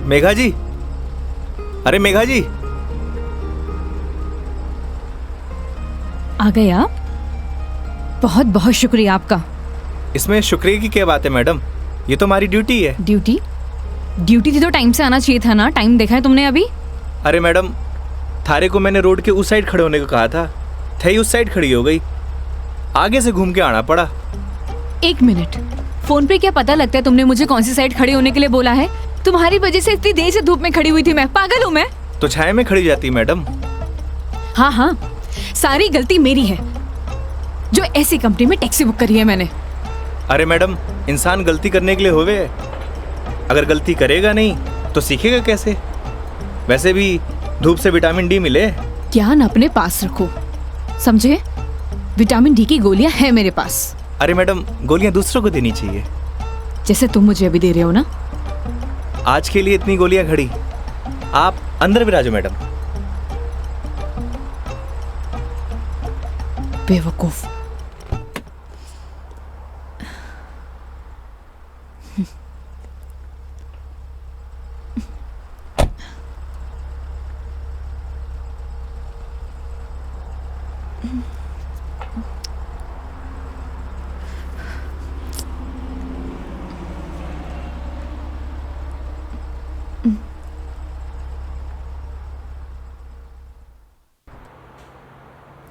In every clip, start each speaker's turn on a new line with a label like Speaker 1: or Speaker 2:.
Speaker 1: मेघा जी, अरे मेघा जी।
Speaker 2: आ गए आप? बहुत बहुत शुक्रिया आपका।
Speaker 1: इसमें शुक्रिया की क्या बात है मैडम, ये तो हमारी ड्यूटी है।
Speaker 2: ड्यूटी? ड्यूटी थी तो टाइम से आना चाहिए था ना। टाइम देखा है तुमने अभी?
Speaker 1: अरे मैडम, थारे को मैंने रोड के उस साइड खड़े होने को कहा था, थे ही उस साइड खड़ी हो गई, आगे से घूम के आना पड़ा।
Speaker 2: एक मिनट, फोन पे क्या पता लगता है तुमने मुझे कौन सी साइड खड़े होने के लिए बोला है? तुम्हारी वजह से इतनी देर से धूप में खड़ी हुई थी मैं। पागल हूँ मैं?
Speaker 1: तो छाया में खड़ी जाती मैडम।
Speaker 2: हाँ हाँ, सारी गलती मेरी है जो ऐसी कंपनी में टैक्सी बुक करी है मैंने।
Speaker 1: अरे मैडम, इंसान गलती करने के लिए होवे है, अगर गलती करेगा नहीं तो सीखेगा कैसे? वैसे भी धूप से विटामिन डी मिले।
Speaker 2: ज्ञान अपने पास रखो, समझे? विटामिन डी की गोलियां हैं मेरे पास।
Speaker 1: अरे मैडम, गोलियां दूसरों को देनी चाहिए,
Speaker 2: जैसे तुम मुझे अभी दे रहे हो ना।
Speaker 1: आज के लिए इतनी गोलियां खड़ी, आप अंदर विराजो मैडम।
Speaker 2: बेवकूफ।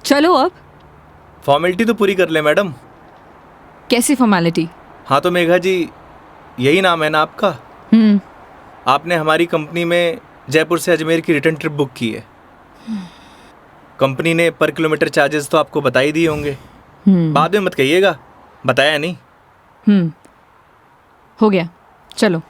Speaker 2: चलो अब।
Speaker 1: फॉर्मेलिटी तो पूरी कर ले मैडम।
Speaker 2: कैसी फॉर्मेलिटी?
Speaker 1: हाँ तो मेघा जी, यही नाम है ना आपका? आपने हमारी कंपनी में जयपुर से अजमेर की रिटर्न ट्रिप बुक की है। कंपनी ने पर किलोमीटर चार्जेस तो आपको बता ही दिए होंगे। बाद में मत कहिएगा बताया नहीं।
Speaker 2: हो गया, चलो।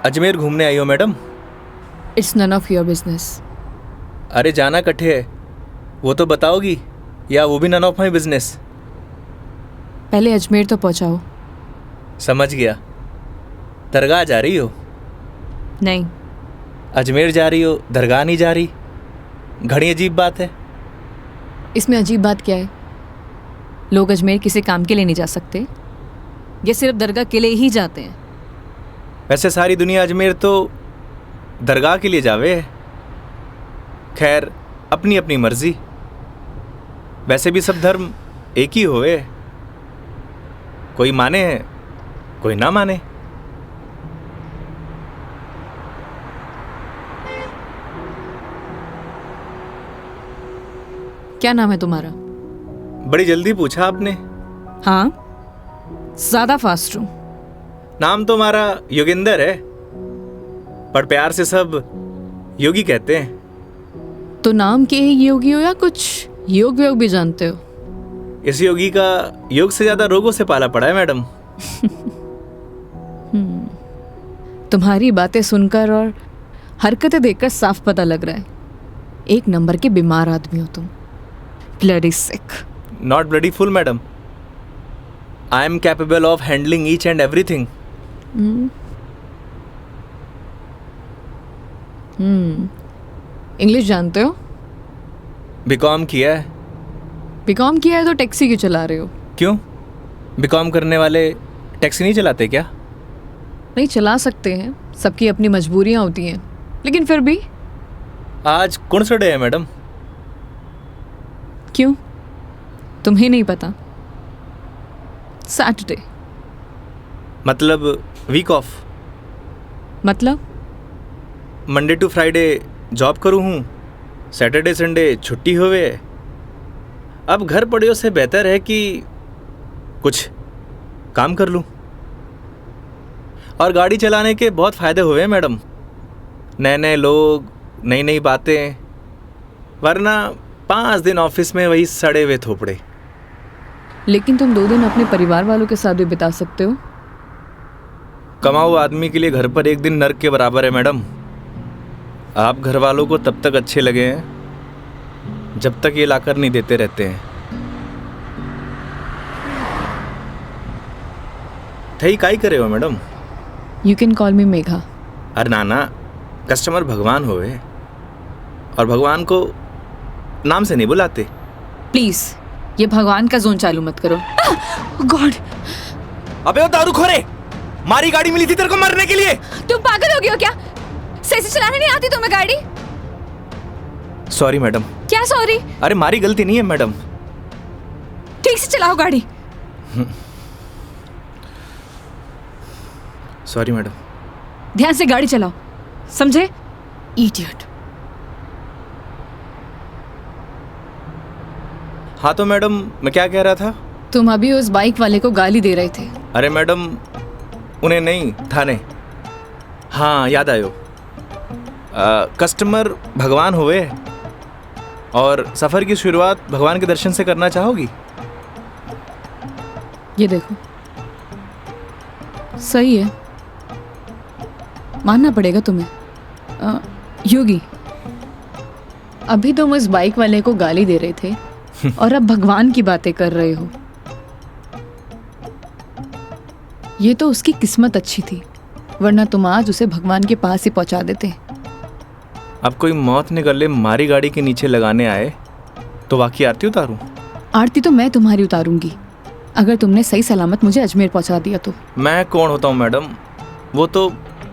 Speaker 1: अजमेर घूमने आई हो madam?
Speaker 2: It's none of your business.
Speaker 1: अरे जाना कट्ठे है, वो तो बताओगी, या वो भी नन ऑफ माई बिजनेस?
Speaker 2: पहले अजमेर तो पहुंचाओ।
Speaker 1: समझ गया। दरगाह जा रही हो?
Speaker 2: नहीं।
Speaker 1: अजमेर जा रही हो, दरगाह नहीं जा रही? घड़ी अजीब बात है।
Speaker 2: इसमें अजीब बात क्या है? लोग अजमेर किसी काम के लिए नहीं जा सकते, ये सिर्फ दरगाह के लिए ही जाते हैं।
Speaker 1: वैसे सारी दुनिया अजमेर तो दरगाह के लिए जावे है। खैर, अपनी अपनी मर्जी। वैसे भी सब धर्म एक ही होवे, कोई माने कोई ना माने।
Speaker 2: क्या नाम है तुम्हारा?
Speaker 1: बड़ी जल्दी पूछा आपने।
Speaker 2: हाँ, ज्यादा फास्ट हूं।
Speaker 1: नाम तो हमारा योगेंद्र है, पर प्यार से सब योगी कहते हैं।
Speaker 2: तो नाम के ही योगी हो या कुछ योग व्योग भी जानते हो?
Speaker 1: इस योगी का योग से ज्यादा रोगों से पाला पड़ा है मैडम।
Speaker 2: तुम्हारी बातें सुनकर और हरकतें देखकर साफ पता लग रहा है, एक नंबर के बीमार आदमी हो तुम। Bloody sick.
Speaker 1: Not bloody fool madam, I am capable of handling each and everything.
Speaker 2: English जानते हो?
Speaker 1: बीकॉम किया है।
Speaker 2: बीकॉम किया है तो टैक्सी क्यों चला रहे हो?
Speaker 1: क्यों, बीकॉम करने वाले टैक्सी नहीं चलाते क्या?
Speaker 2: नहीं, चला सकते हैं, सबकी अपनी मजबूरियां होती हैं, लेकिन फिर भी।
Speaker 1: आज कौन सा डे है मैडम?
Speaker 2: क्यों, तुम्हें नहीं पता? सैटरडे।
Speaker 1: मतलब वीक ऑफ?
Speaker 2: मतलब
Speaker 1: मंडे टू फ्राइडे जॉब करूँ हूँ, सैटरडे संडे छुट्टी होवे। अब घर पड़े से बेहतर है कि कुछ काम कर लूँ। और गाड़ी चलाने के बहुत फ़ायदे हुए हैं मैडम, नए नए लोग, नई नई बातें, वरना 5 दिन ऑफिस में वही सड़े हुए थोपड़े।
Speaker 2: लेकिन तुम 2 दिन अपने परिवार वालों के साथ भी बिता सकते हो।
Speaker 1: कमाऊ आदमी के लिए घर पर एक दिन नर्क के बराबर है मैडम। आप घर वालों को तब तक अच्छे लगे हैं जब तक ये लाकर नहीं देते रहते हैं। थई काई करे हो मैडम?
Speaker 2: यू कैन कॉल मी मेघा।
Speaker 1: अरे नाना, कस्टमर भगवान होवे और भगवान को नाम से नहीं बुलाते।
Speaker 2: प्लीज ये भगवान का जोन चालू मत करो। गॉड!
Speaker 1: अबे वो दारू खोरे, मारी गाड़ी मिली थी तेरे को मरने के लिए।
Speaker 2: तुम पागल हो गए हो क्या? सही से चलाने नहीं आती तुम्हें गाड़ी?
Speaker 1: Sorry madam.
Speaker 2: क्या सॉरी?
Speaker 1: अरे मारी गलती नहीं है मैडम।
Speaker 2: ठीक से चलाओ गाड़ी।
Speaker 1: Sorry madam.
Speaker 2: ध्यान से गाड़ी चलाओ, समझे? इडियट।
Speaker 1: हाँ तो मैडम, मैं क्या कह रहा था?
Speaker 2: तुम अभी उस बाइक वाले को गाली दे रहे थे।
Speaker 1: अरे मैडम, उन्हें नहीं, थाने। हाँ याद आयो। कस्टमर भगवान हुए और सफ़र की शुरुआत भगवान के दर्शन से करना चाहोगी?
Speaker 2: ये देखो, सही है, मानना पड़ेगा तुम्हें। योगी, अभी तुम उस बाइक वाले को गाली दे रहे थे और अब भगवान की बातें कर रहे हो। ये तो उसकी किस्मत अच्छी थी, वरना तुम आज उसे भगवान के पास ही पहुंचा देते।
Speaker 1: अब कोई मौत निकले मारी गाड़ी के नीचे लगाने आए तो वाकई आरती उतारूं?
Speaker 2: आरती तो मैं तुम्हारी उतारूंगी अगर तुमने सही सलामत मुझे अजमेर पहुंचा दिया तो।
Speaker 1: मैं कौन होता हूँ मैडम, वो तो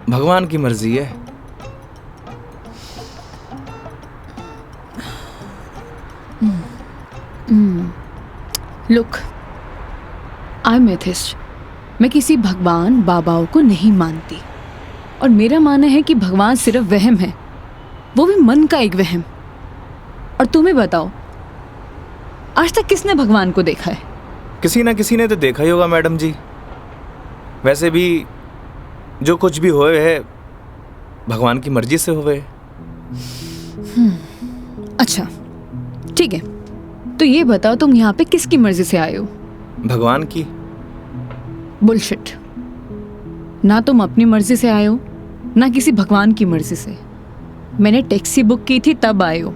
Speaker 1: भगवान की मर्जी है।
Speaker 2: Look, I am atheist. मैं किसी भगवान बाबाओं को नहीं मानती और मेरा मानना है कि भगवान सिर्फ वहम है, वो भी मन का एक वहम। और तुम्हें बताओ, आज तक किसने भगवान को देखा है?
Speaker 1: किसी ना किसी ने तो देखा ही होगा मैडम जी। वैसे भी जो कुछ भी होए है भगवान की मर्जी से होए।
Speaker 2: अच्छा ठीक है, तो ये बताओ तुम यहाँ पे किसकी मर्जी से आए हो?
Speaker 1: भगवान की।
Speaker 2: बुलशिट। ना तुम अपनी मर्जी से आए हो ना किसी भगवान की मर्जी से। मैंने टैक्सी बुक की थी तब आए हो।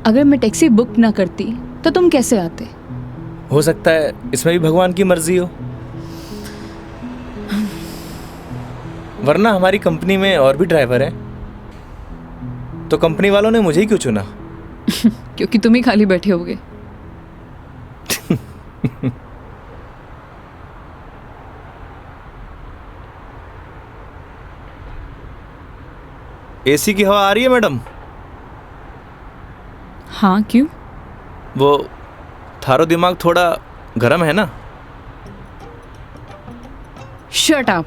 Speaker 2: अगर मैं टैक्सी बुक ना करती तो तुम कैसे आते?
Speaker 1: हो सकता है इसमें भी भगवान की मर्जी हो, वरना हमारी कंपनी में और भी ड्राइवर हैं, तो कंपनी वालों ने मुझे ही क्यों चुना?
Speaker 2: क्योंकि तुम ही खाली बैठे होगे।
Speaker 1: एसी की हवा आ रही है मैडम?
Speaker 2: हाँ क्यों?
Speaker 1: वो थारो दिमाग थोड़ा गर्म है ना?
Speaker 2: Shut up.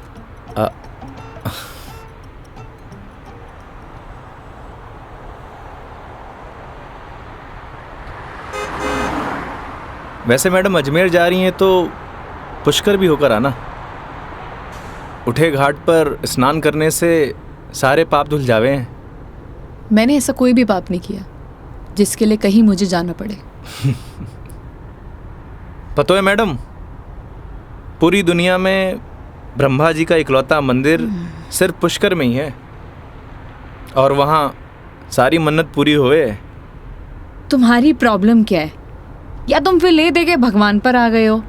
Speaker 1: वैसे मैडम अजमेर जा रही हैं तो पुष्कर भी होकर आना। उठे घाट पर स्नान करने से सारे पाप धुल जावे हैं।
Speaker 2: मैंने ऐसा कोई भी पाप नहीं किया जिसके लिए कहीं मुझे जाना पड़े।
Speaker 1: पता है मैडम, पूरी दुनिया में ब्रह्मा जी का इकलौता मंदिर सिर्फ पुष्कर में ही है और वहाँ सारी मन्नत पूरी हुए।
Speaker 2: तुम्हारी प्रॉब्लम क्या है? या तुम फिर ले दे के भगवान पर आ गए हो?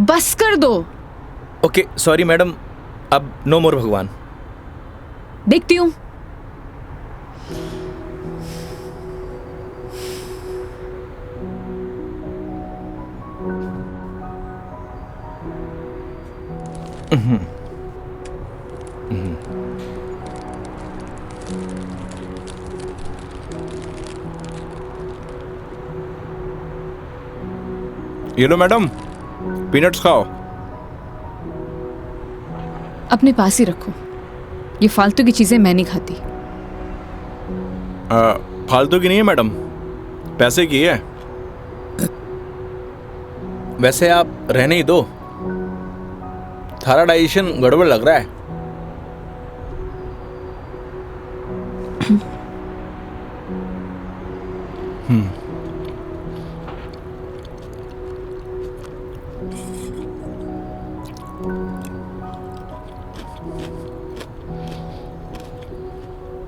Speaker 2: बस कर दो।
Speaker 1: ओके सॉरी मैडम, अब नो मोर भगवान।
Speaker 2: देखती हूँ।
Speaker 1: ये लो मैडम, पीनट्स खाओ।
Speaker 2: अपने पास ही रखो, ये फालतू की चीजें मैं नहीं खाती।
Speaker 1: फालतू की नहीं है मैडम, पैसे की है। वैसे आप रहने ही दो, थारा डाइजेशन गड़बड़ लग रहा है।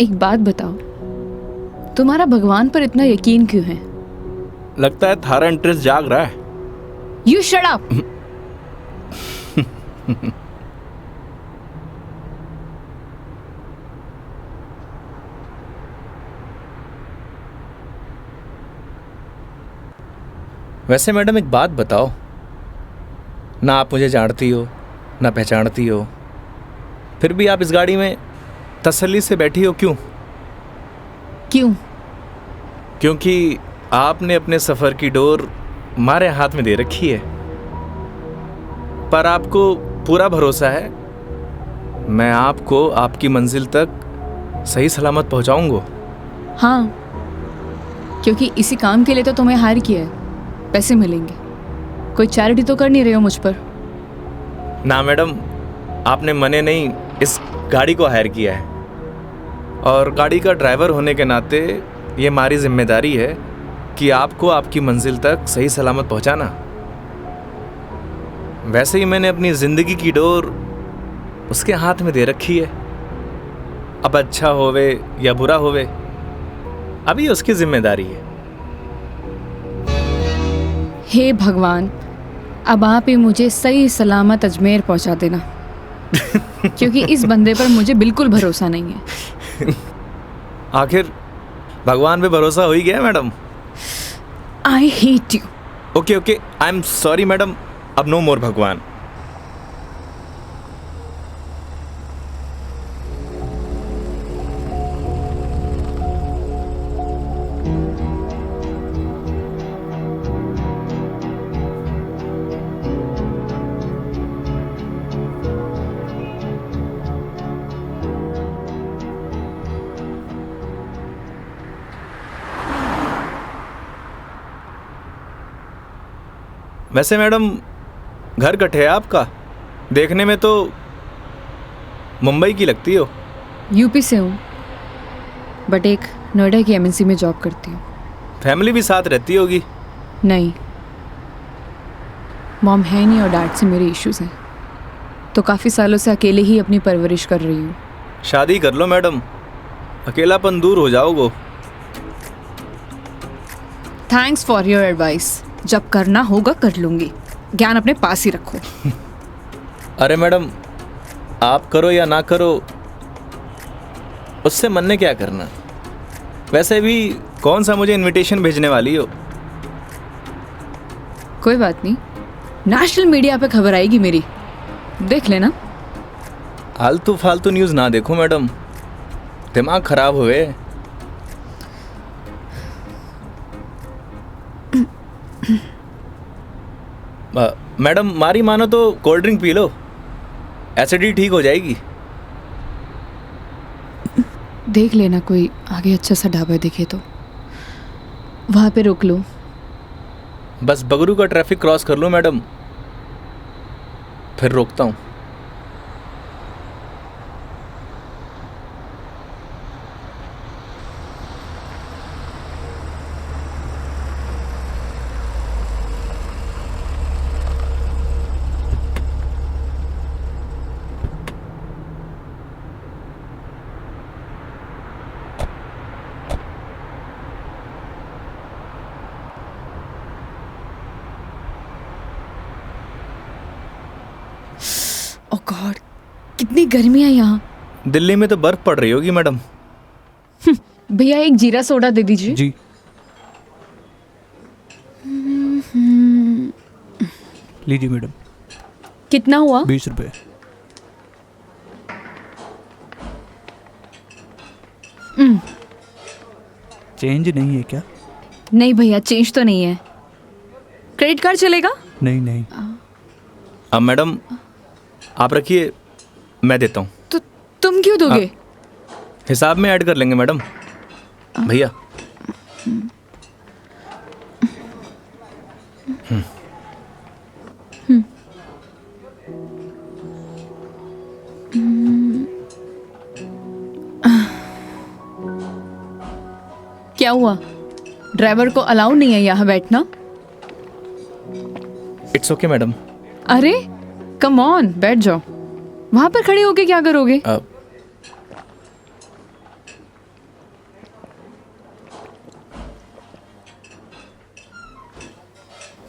Speaker 2: एक बात बताओ, तुम्हारा भगवान पर इतना यकीन क्यों है?
Speaker 1: लगता है थारा इंटरेस्ट जाग रहा है।
Speaker 2: You shut up.
Speaker 1: वैसे मैडम एक बात बताओ, ना आप मुझे जानती हो ना पहचानती हो, फिर भी आप इस गाड़ी में तसल्ली से बैठी हो क्यों?
Speaker 2: क्यों?
Speaker 1: क्योंकि आपने अपने सफ़र की डोर हमारे हाथ में दे रखी है, पर आपको पूरा भरोसा है मैं आपको आपकी मंजिल तक सही सलामत पहुंचाऊंगा।
Speaker 2: हाँ, क्योंकि इसी काम के लिए तो तुम्हें हायर किया है, पैसे मिलेंगे। कोई चैरिटी तो कर नहीं रहे हो मुझ पर?
Speaker 1: ना मैडम, आपने मने नहीं इस गाड़ी को हायर किया है, और गाड़ी का ड्राइवर होने के नाते ये हमारी जिम्मेदारी है कि आपको आपकी मंजिल तक सही सलामत पहुंचाना। वैसे ही मैंने अपनी ज़िंदगी की डोर उसके हाथ में दे रखी है। अब अच्छा होवे या बुरा होवे, अभी उसकी जिम्मेदारी है।
Speaker 2: हे भगवान, अब आप ही मुझे सही सलामत अजमेर पहुंचा देना। क्योंकि इस बंदे पर मुझे बिल्कुल भरोसा नहीं है।
Speaker 1: आखिर भगवान पे भरोसा हो ही गया madam.
Speaker 2: I hate you.
Speaker 1: Okay okay, I am sorry madam, अब नो मोर भगवान। वैसे मैडम, घर कट है आपका? देखने में तो मुंबई की लगती हो।
Speaker 2: यूपी से हूँ, बट एक नोएडा की एमएनसी में जॉब करती हूँ।
Speaker 1: फैमिली भी साथ रहती होगी?
Speaker 2: नहीं, मॉम है नहीं और डैड से मेरे इश्यूज हैं, तो काफ़ी सालों से अकेले ही अपनी परवरिश कर रही हूँ।
Speaker 1: शादी कर लो मैडम, अकेलापन दूर हो जाओगे।
Speaker 2: Thanks for your advice. जब करना होगा कर लूँगी, ज्ञान अपने पास ही रखो।
Speaker 1: अरे मैडम, आप करो या ना करो, उससे मन ने क्या करना। वैसे भी कौन सा मुझे इनविटेशन भेजने वाली हो?
Speaker 2: कोई बात नहीं, नेशनल मीडिया पे खबर आएगी मेरी, देख लेना।
Speaker 1: आलतू फालतू न्यूज़ ना देखो मैडम, दिमाग खराब हुए। मैडम, मारी मानो तो cold drink P low, acidity ठीक हो जाएगी।
Speaker 2: देख लेना कोई आगे अच्छा सा ढाबा दिखे तो वहाँ पे रोक लो।
Speaker 1: बस बगरू का ट्रैफिक क्रॉस कर लो मैडम, फिर रोकता हूँ।
Speaker 2: ओह गॉड, कितनी गर्मी है यहाँ।
Speaker 1: दिल्ली में तो बर्फ पड़ रही होगी मैडम।
Speaker 2: भैया एक जीरा सोडा दे दीजिए।
Speaker 3: जी। लीजिए मैडम।
Speaker 2: कितना हुआ?
Speaker 3: 20 रुपये। चेंज नहीं है क्या?
Speaker 2: नहीं भैया, चेंज तो नहीं है। क्रेडिट कार्ड चलेगा?
Speaker 3: नहीं नहीं।
Speaker 1: अब मैडम आप रखिए, मैं देता हूँ।
Speaker 2: तो तुम क्यों दोगे?
Speaker 1: हिसाब में ऐड कर लेंगे मैडम। भैया
Speaker 2: क्या हुआ? ड्राइवर को अलाउ नहीं है यहाँ बैठना?
Speaker 1: It's okay madam.
Speaker 2: अरे कम ऑन, बैठ जाओ। वहां पर खड़े होके क्या करोगे?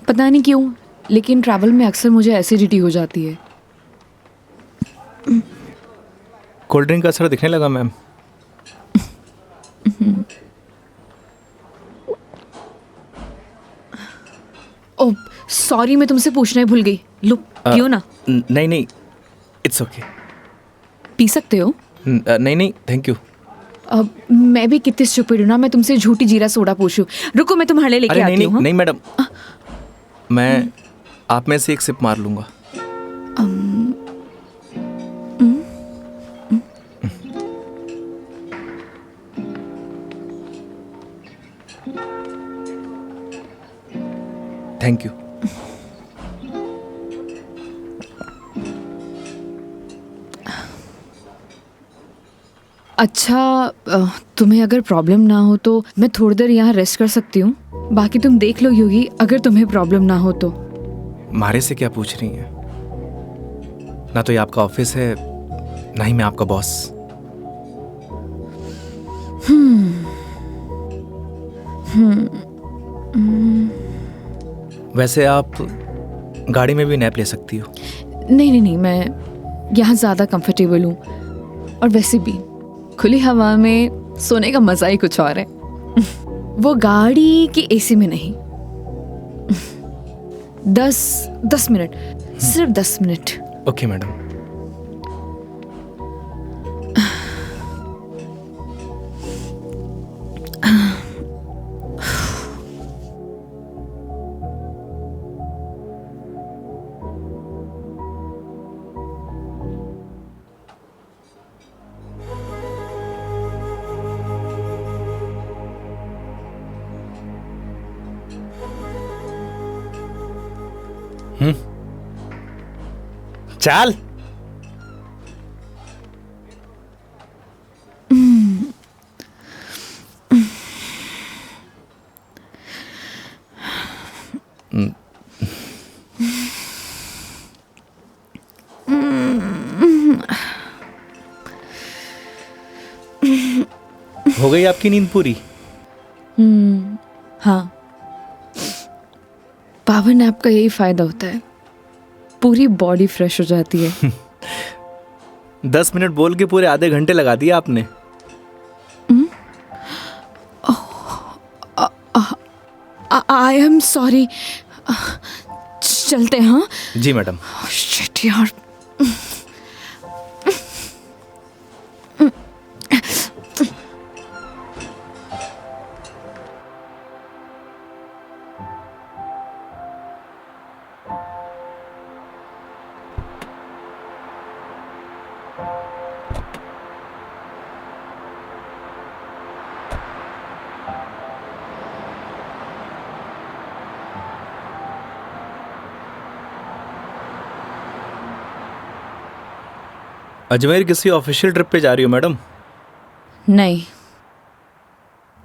Speaker 2: पता नहीं क्यों, लेकिन ट्रैवल में अक्सर मुझे एसिडिटी हो जाती है।
Speaker 1: कोल्ड ड्रिंक का असर दिखने लगा मैम।
Speaker 2: ओह सॉरी, मैं तुमसे पूछना ही भूल गई। लो पियो ना।
Speaker 1: नहीं नहीं, इट्स ओके।
Speaker 2: पी सकते हो।
Speaker 1: नहीं नहीं, थैंक यू।
Speaker 2: अब मैं भी कितनी स्टूपिड हूँ ना, मैं तुमसे झूठी जीरा सोडा पूछूं। रुको मैं तुम्हारे लिए लेके
Speaker 1: अरे नहीं
Speaker 2: आती
Speaker 1: नहीं
Speaker 2: हूँ।
Speaker 1: नहीं मैडम, मैं आप में से एक सिप मार लूंगा। Thank you.
Speaker 2: अच्छा, तुम्हें अगर प्रॉब्लम ना हो तो मैं थोड़ी देर यहाँ रेस्ट कर सकती हूँ। बाकी तुम देख लो योगी, अगर तुम्हें प्रॉब्लम ना हो तो।
Speaker 1: मारे से क्या पूछ रही हैं? ना तो ये आपका ऑफिस है, ना ही मैं आपका बॉस। वैसे आप गाड़ी में भी नैप ले सकती हो।
Speaker 2: नहीं नहीं नहीं, मैं यहाँ ज़्यादा कंफर्टेबल हूँ। और वैसे भी खुली हवा में सोने का मज़ा ही कुछ और है। वो गाड़ी की एसी में नहीं। 10 मिनट, सिर्फ 10 मिनट।
Speaker 1: Okay madam. चाल। हो गई आपकी नींद पूरी?
Speaker 2: हाँ, पावर नैप का यही फायदा होता है, पूरी बॉडी फ्रेश हो जाती है।
Speaker 1: 10 मिनट बोल के पूरे आधे घंटे लगा दिए आपने।
Speaker 2: आई एम सॉरी। चलते हैं। हाँ
Speaker 1: जी मैडम।
Speaker 2: शिट यार।
Speaker 1: अजमेर किसी ऑफिशियल ट्रिप पे जा रही हो मैडम?
Speaker 2: नहीं,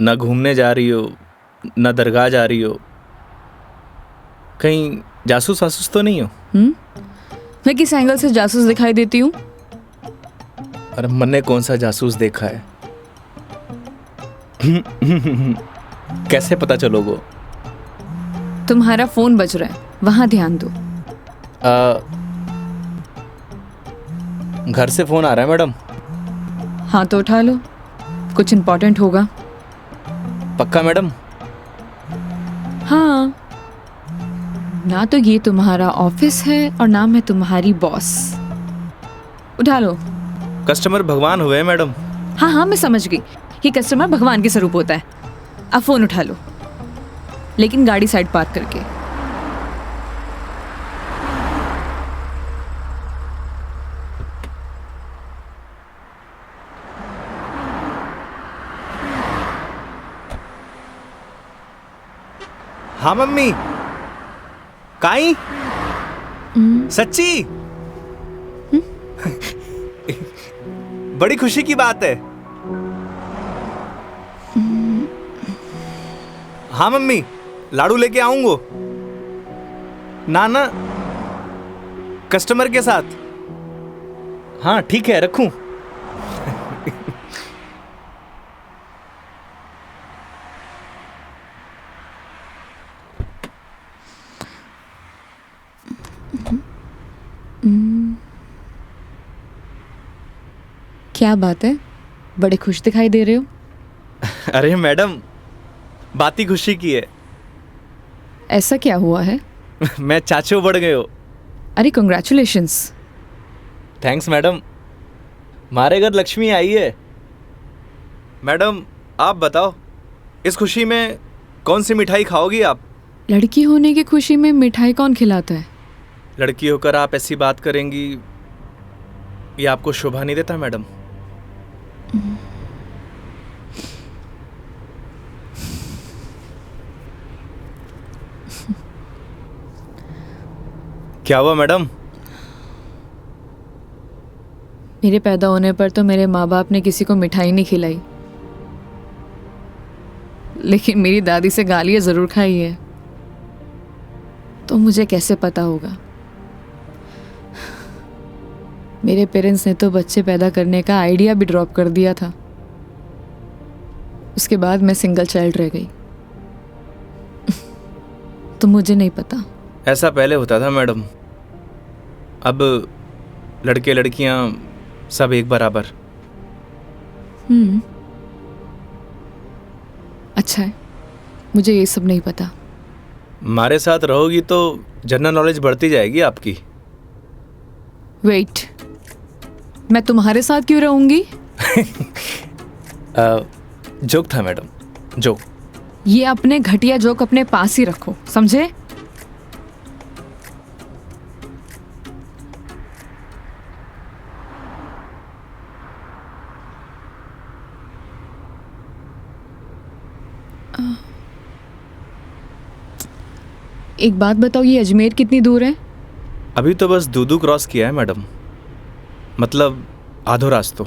Speaker 1: ना घूमने जा रही हो, ना दरगाह जा रही हो, कहीं जासूस वासूस तो नहीं हो?
Speaker 2: मैं किस एंगल से जासूस दिखाई देती हूँ?
Speaker 1: अरे मैंने कौन सा जासूस देखा है? कैसे पता चलोगे?
Speaker 2: तुम्हारा फोन बज रहा है, वहां ध्यान दो।
Speaker 1: घर से फोन आ रहा है मैडम।
Speaker 2: हाँ तो उठा लो, कुछ इम्पोर्टेंट होगा।
Speaker 1: पक्का मैडम?
Speaker 2: हाँ, ना तो ये तुम्हारा ऑफिस है और ना मैं तुम्हारी बॉस। उठा लो।
Speaker 1: कस्टमर भगवान हुए मैडम।
Speaker 2: हाँ हाँ मैं समझ गई, ये कस्टमर भगवान के स्वरूप होता है। अब फोन उठा लो, लेकिन गाड़ी साइड पार्क करके।
Speaker 1: हाँ मम्मी। काई? सच्ची? बड़ी खुशी की बात है। हाँ मम्मी, लाडू लेके आऊंगो। ना ना, कस्टमर के साथ। हाँ ठीक है, रखूं?
Speaker 2: क्या बात है, बड़े खुश दिखाई दे रहे हो।
Speaker 1: अरे मैडम, बात ही खुशी की है।
Speaker 2: ऐसा क्या हुआ है?
Speaker 1: मैं चाचू बढ़ गए हो।
Speaker 2: अरे कंग्रेचुलेशंस।
Speaker 1: थैंक्स मैडम, हमारे घर लक्ष्मी आई है। मैडम आप बताओ, इस खुशी में कौन सी मिठाई खाओगी आप?
Speaker 2: लड़की होने की खुशी में मिठाई कौन खिलाता है?
Speaker 1: लड़की होकर आप ऐसी बात करेंगी, ये आपको शोभा नहीं देता मैडम। क्या हुआ मैडम?
Speaker 2: मेरे पैदा होने पर तो मेरे माँ बाप ने किसी को मिठाई नहीं खिलाई, लेकिन मेरी दादी से गालियाँ ज़रूर खाई है। तो मुझे कैसे पता होगा? मेरे पेरेंट्स ने तो बच्चे पैदा करने का आइडिया भी ड्रॉप कर दिया था। उसके बाद मैं सिंगल चाइल्ड रह गई। तो मुझे नहीं पता।
Speaker 1: ऐसा पहले होता था मैडम, अब लड़के लड़कियां सब एक बराबर।
Speaker 2: अच्छा है, मुझे ये सब नहीं पता।
Speaker 1: हमारे साथ रहोगी तो जनरल नॉलेज बढ़ती जाएगी आपकी।
Speaker 2: वेट, मैं तुम्हारे साथ क्यों रहूंगी?
Speaker 1: जोक था मैडम, जोक।
Speaker 2: ये अपने घटिया जोक अपने पास ही रखो, समझे? एक बात बताओ, ये अजमेर कितनी दूर है?
Speaker 1: अभी तो बस दूदू क्रॉस किया है मैडम, मतलब आधो रास्तों।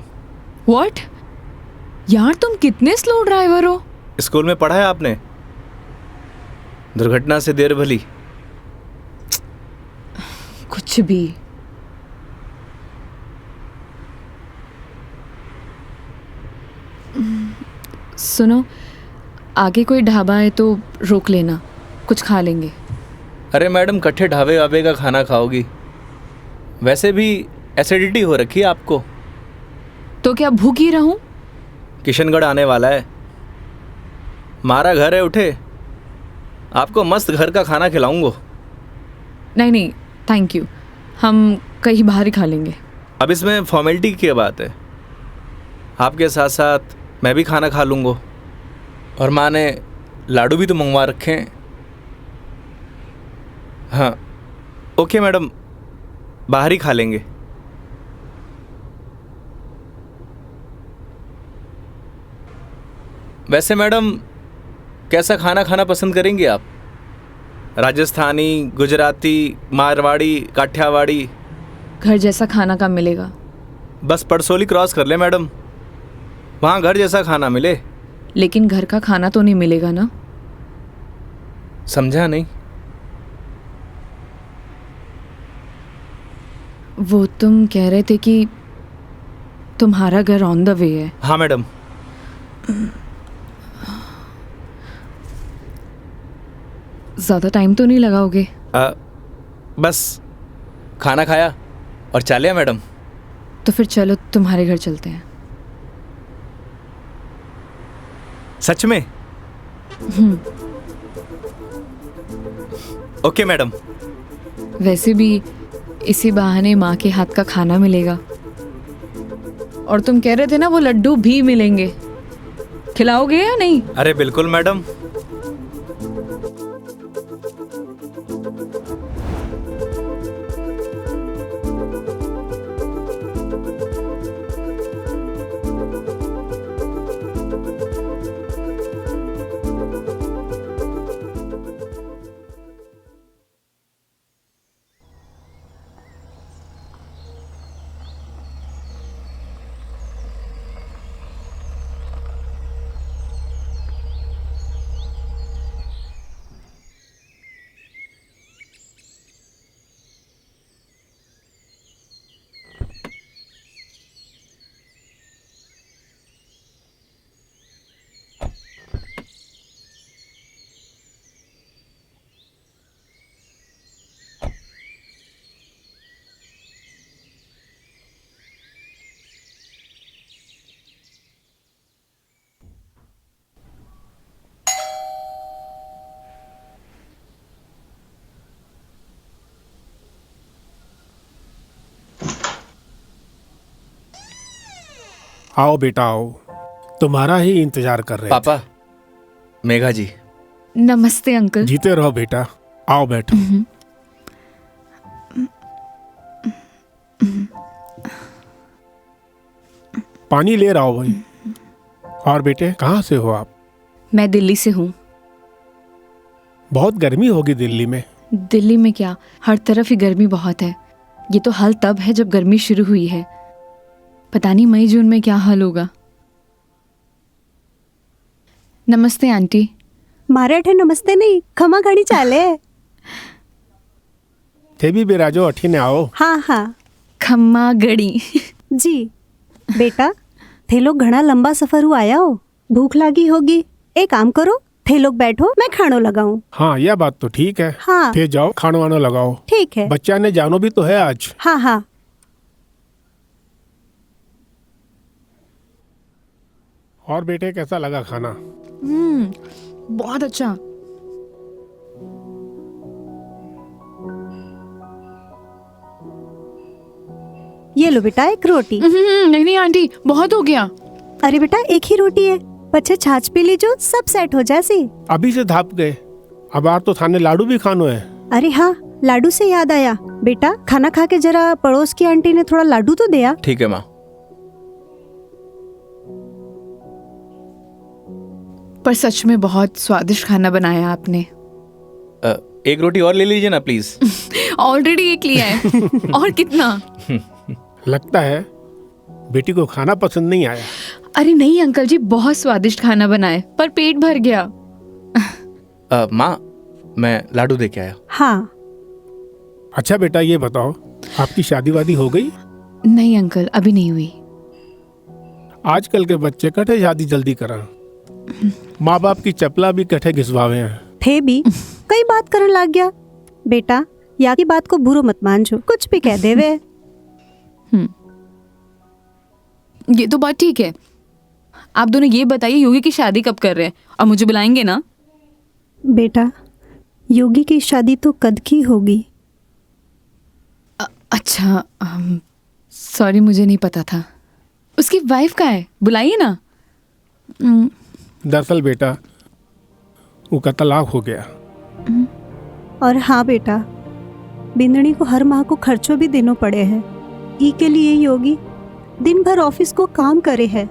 Speaker 2: व्हाट? यार तुम कितने स्लो ड्राइवर हो।
Speaker 1: स्कूल में पढ़ा है आपने, दुर्घटना से देर भली।
Speaker 2: कुछ भी। सुनो, आगे कोई ढाबा है तो रोक लेना, कुछ खा लेंगे।
Speaker 1: अरे मैडम, कट्ठे ढाबे वाबे का खाना खाओगी? वैसे भी एसिडिटी हो रखी है आपको।
Speaker 2: तो क्या भूख ही रहूं?
Speaker 1: किशनगढ़ आने वाला है, हमारा घर है, उठे आपको मस्त घर का खाना खिलाऊंगा।
Speaker 2: नहीं नहीं, थैंक यू, हम कहीं बाहर ही खा लेंगे।
Speaker 1: अब इसमें फॉर्मेलिटी की क्या बात है? आपके साथ साथ मैं भी खाना खा लूँगा, और माँ ने लाडू भी तो मंगवा रखे हैं। हाँ ओके मैडम, बाहर ही खा लेंगे। वैसे मैडम, कैसा खाना खाना पसंद करेंगी आप? राजस्थानी, गुजराती, मारवाड़ी, काठियावाड़ी?
Speaker 2: घर जैसा खाना कब मिलेगा?
Speaker 1: बस पड़सोली क्रॉस कर ले मैडम, वहाँ घर जैसा खाना मिले।
Speaker 2: लेकिन घर का खाना तो नहीं मिलेगा ना?
Speaker 1: समझा नहीं?
Speaker 2: वो तुम कह रहे थे कि तुम्हारा घर ऑन द वे है।
Speaker 1: हाँ मैडम।
Speaker 2: ज़्यादा टाइम तो नहीं लगाओगे?
Speaker 1: बस खाना खाया और चालिया मैडम।
Speaker 2: तो फिर चलो तुम्हारे घर चलते हैं।
Speaker 1: सच में? Okay madam.
Speaker 2: वैसे भी इसी बहाने माँ के हाथ का खाना मिलेगा, और तुम कह रहे थे ना वो लड्डू भी मिलेंगे, खिलाओगे या नहीं?
Speaker 1: अरे बिल्कुल मैडम।
Speaker 4: आओ बेटा आओ, तुम्हारा ही इंतजार कर रहे थे।
Speaker 1: पापा, मेघा जी।
Speaker 2: नमस्ते अंकल।
Speaker 4: जीते रहो बेटा, आओ बैठो। पानी ले रहा हो भाई। और बेटे कहाँ से हो आप?
Speaker 2: मैं दिल्ली से हूँ।
Speaker 4: बहुत गर्मी होगी दिल्ली में।
Speaker 2: दिल्ली में क्या, हर तरफ ही गर्मी बहुत है। ये तो हाल तब है जब गर्मी शुरू हुई है, पता नहीं मई जून में क्या हाल होगा। नमस्ते आंटी।
Speaker 5: मारे नमस्ते नहीं, खमा घड़ी चाले।
Speaker 4: थे भी बिराजो अठीने आओ।
Speaker 5: हाँ हाँ
Speaker 2: खम्मा गड़ी।
Speaker 5: जी। बेटा थे लोग घना लंबा सफर हुआ आया हो, भूख लगी होगी। एक काम करो, थे लोग बैठो, मैं खानो लगाऊं।
Speaker 4: हाँ यह बात तो ठीक है।
Speaker 5: हाँ
Speaker 4: थे जाओ खानो वानो लगाओ।
Speaker 5: ठीक है।
Speaker 4: बच्चा ने जानो भी तो है आज।
Speaker 5: हाँ हाँ।
Speaker 4: और बेटे कैसा लगा खाना?
Speaker 2: बहुत अच्छा।
Speaker 5: ये लो बेटा एक रोटी।
Speaker 2: नहीं नहीं आंटी, बहुत हो गया।
Speaker 5: अरे बेटा एक ही रोटी है, बच्चे छाछ पी लीजो, सब सेट हो जासी।
Speaker 4: अभी से धाप गए, अब यार तो थाने लाडू भी खानो है।
Speaker 5: अरे हाँ, लाडू से याद आया, बेटा खाना खा के जरा पड़ोस की आंटी ने थोड़ा लाडू तो दिया।
Speaker 1: ठीक है माँ।
Speaker 2: पर सच में बहुत स्वादिष्ट खाना बनाया आपने।
Speaker 1: एक रोटी और ले लीजिए ना प्लीज।
Speaker 2: ऑलरेडी एक लिया है। और कितना?
Speaker 4: लगता है बेटी को खाना पसंद नहीं आया।
Speaker 2: अरे नहीं अंकल जी, बहुत स्वादिष्ट खाना बनाए, पर पेट भर गया।
Speaker 1: माँ, मैं लाडू दे के आया।
Speaker 5: हाँ।
Speaker 4: अच्छा बेटा ये बताओ, आपकी शादी वादी हो गई?
Speaker 2: नहीं अंकल, अभी नहीं हुई।
Speaker 4: आजकल के बच्चे कटे शादी जल्दी करा, माँ बाप की चपला भी कटे घिसवावे हैं।
Speaker 5: थे भी कई बात करन लग गया। बेटा या की बात को बुरो मत मानजो, कुछ भी कह देवे।
Speaker 2: ये तो बात ठीक है। आप दोनों ये बताइए, योगी की शादी कब कर रहे हैं, और मुझे बुलाएंगे ना?
Speaker 5: बेटा योगी की शादी तो कद की होगी।
Speaker 2: अच्छा, सॉरी, मुझे नहीं पता था। उसकी वाइफ कहाँ है, बुलाइए ना।
Speaker 4: दरअसल बेटा वो का तलाक हो गया।
Speaker 5: और हाँ बेटा, बिंदनी को हर माह को खर्चों भी देना पड़े हैं। ई के लिए योगी दिन भर ऑफिस को काम करे है,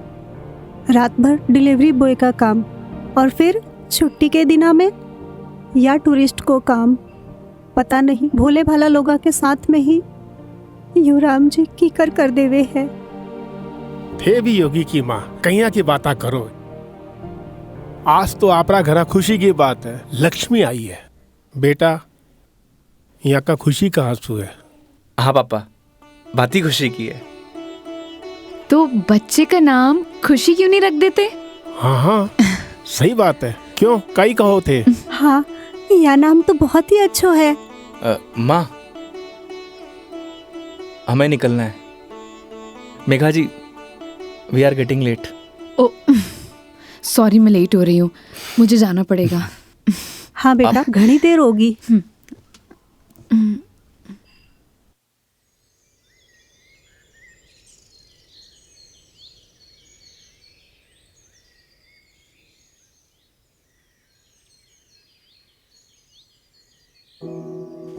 Speaker 5: रात भर डिलीवरी बॉय का काम, और फिर छुट्टी के दिना में या टूरिस्ट को काम। पता नहीं भोले भाला लोगा के साथ में ही युवराम जी की कर देवे है।
Speaker 4: थे भी योगी की माँ, कहिया की बाता करो। आज तो आपरा घरा खुशी की बात है, लक्ष्मी आई है। बेटा यहाँ का खुशी का आंसू है।
Speaker 1: हाँ पापा, बात ही खुशी की है।
Speaker 2: तो बच्चे का नाम खुशी क्यों नहीं रख देते?
Speaker 4: हाँ हाँ सही बात है, क्यों कई कहो थे।
Speaker 5: हाँ यह नाम तो बहुत ही अच्छा है।
Speaker 1: माँ, हमें निकलना है। Megha ji, we are getting late.
Speaker 2: Oh sorry, मैं लेट हो रही हूँ, मुझे जाना पड़ेगा।
Speaker 5: हाँ बेटा घनी देर होगी।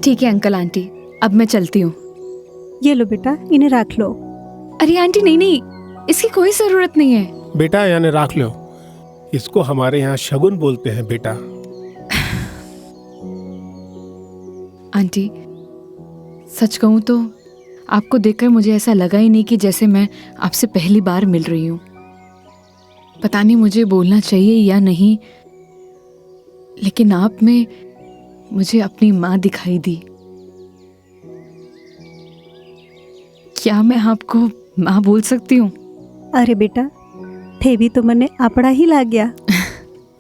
Speaker 2: ठीक है अंकल आंटी, अब मैं चलती हूँ।
Speaker 5: ये लो बेटा, इन्हें रख लो।
Speaker 2: अरे आंटी नहीं नहीं, इसकी कोई जरूरत नहीं है।
Speaker 4: बेटा यानी रख लो, इसको हमारे यहाँ शगुन बोलते हैं बेटा।
Speaker 2: आंटी सच कहूँ तो आपको देखकर मुझे ऐसा लगा ही नहीं कि जैसे मैं आपसे पहली बार मिल रही हूँ। पता नहीं मुझे बोलना चाहिए या नहीं, लेकिन आप में मुझे अपनी माँ दिखाई दी। क्या मैं आपको माँ बोल सकती हूँ?
Speaker 5: अरे बेटा थे भी तो मने आपड़ा ही लाग गया।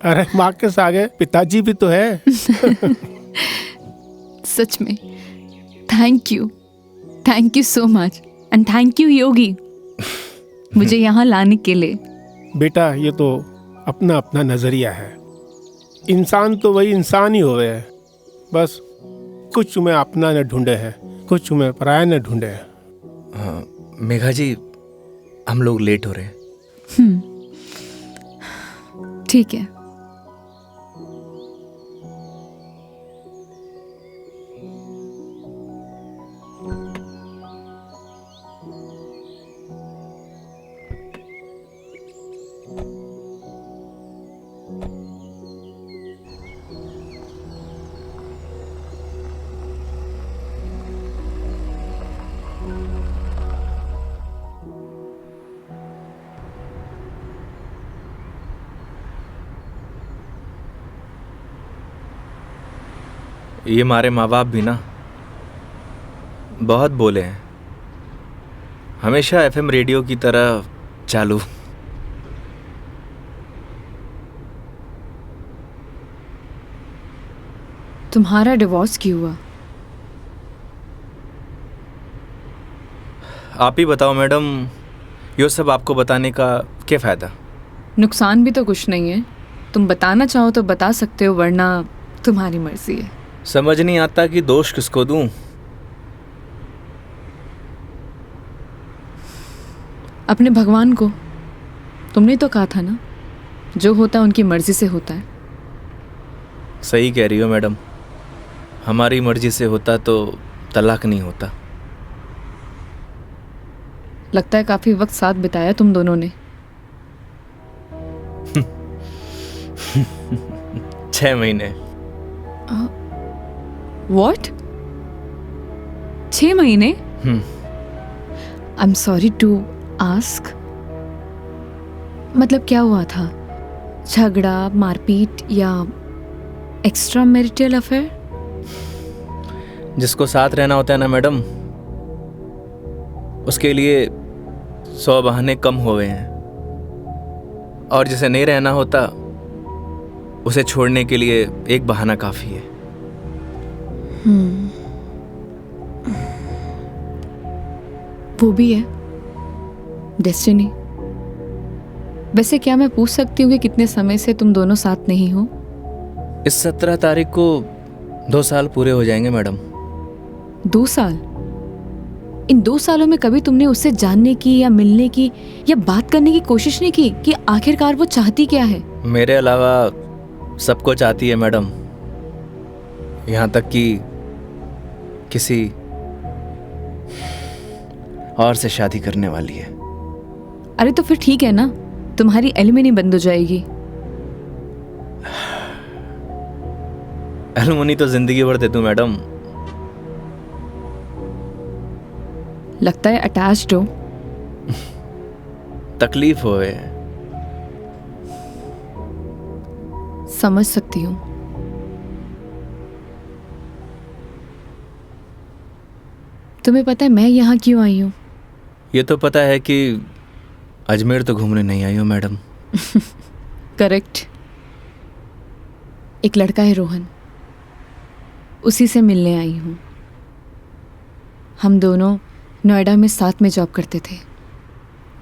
Speaker 4: अरे माँ के सागे पिताजी भी तो है।
Speaker 2: सच में thank you so much, and thank you Yogi मुझे यहाँ लाने के लिए।
Speaker 4: बेटा ये तो अपना अपना नजरिया है, इंसान तो वही इंसान ही होवे है। बस कुछ में अपना न ढूंढे है, कुछ में पराया न ढूंढे है।
Speaker 1: मेघा जी, हम लोग लेट हो रहे हैं।
Speaker 2: ठीक है।
Speaker 1: ये हमारे माँ बाप भी ना बहुत बोले हैं, हमेशा एफएम रेडियो की तरह चालू।
Speaker 2: तुम्हारा डिवोर्स क्यों हुआ?
Speaker 1: आप ही बताओ मैडम, ये सब आपको बताने का क्या फ़ायदा?
Speaker 2: नुकसान भी तो कुछ नहीं है। तुम बताना चाहो तो बता सकते हो, वरना तुम्हारी मर्जी है।
Speaker 1: समझ नहीं आता कि दोष किसको दूं।
Speaker 2: अपने भगवान को। तुमने तो कहा था ना, जो होता है उनकी मर्जी से होता है।
Speaker 1: सही कह रही हो मैडम, हमारी मर्जी से होता तो तलाक नहीं होता।
Speaker 2: लगता है काफी वक्त साथ बिताया तुम दोनों ने।
Speaker 1: 6 महीने।
Speaker 2: What? 6 महीने? I'm sorry to ask. मतलब क्या हुआ था? झगड़ा, मारपीट या एक्स्ट्रा मैरिटल अफेयर?
Speaker 1: जिसको साथ रहना होता है ना मैडम, उसके लिए 100 बहाने कम हो गए हैं, और जिसे नहीं रहना होता उसे छोड़ने के लिए एक बहाना काफ़ी है।
Speaker 2: वो भी है डेस्टिनी। वैसे क्या मैं पूछ सकती हूँ कि कितने समय से तुम दोनों साथ नहीं हो?
Speaker 1: इस 17 तारीख को 2 साल पूरे हो जाएंगे मैडम।
Speaker 2: 2 साल? इन 2 सालों में कभी तुमने उससे जानने की या मिलने की या बात करने की कोशिश नहीं की कि आखिरकार वो चाहती क्या है?
Speaker 1: मेरे अलावा सबको चाहती है मैडम, यहाँ तक कि किसी और से शादी करने वाली है।
Speaker 2: अरे तो फिर ठीक है ना, तुम्हारी एलिमनी बंद हो जाएगी।
Speaker 1: एलुमनी तो जिंदगी भर दे दूं मैडम।
Speaker 2: लगता है अटैच्ड हो।
Speaker 1: तकलीफ होए।
Speaker 2: समझ सकती हूँ। तुम्हें पता है मैं यहाँ क्यों आई हूँ?
Speaker 1: ये तो पता है कि अजमेर तो घूमने नहीं आई हो मैडम।
Speaker 2: करेक्ट। एक लड़का है रोहन, उसी से मिलने आई हूँ। हम दोनों नोएडा में साथ में जॉब करते थे,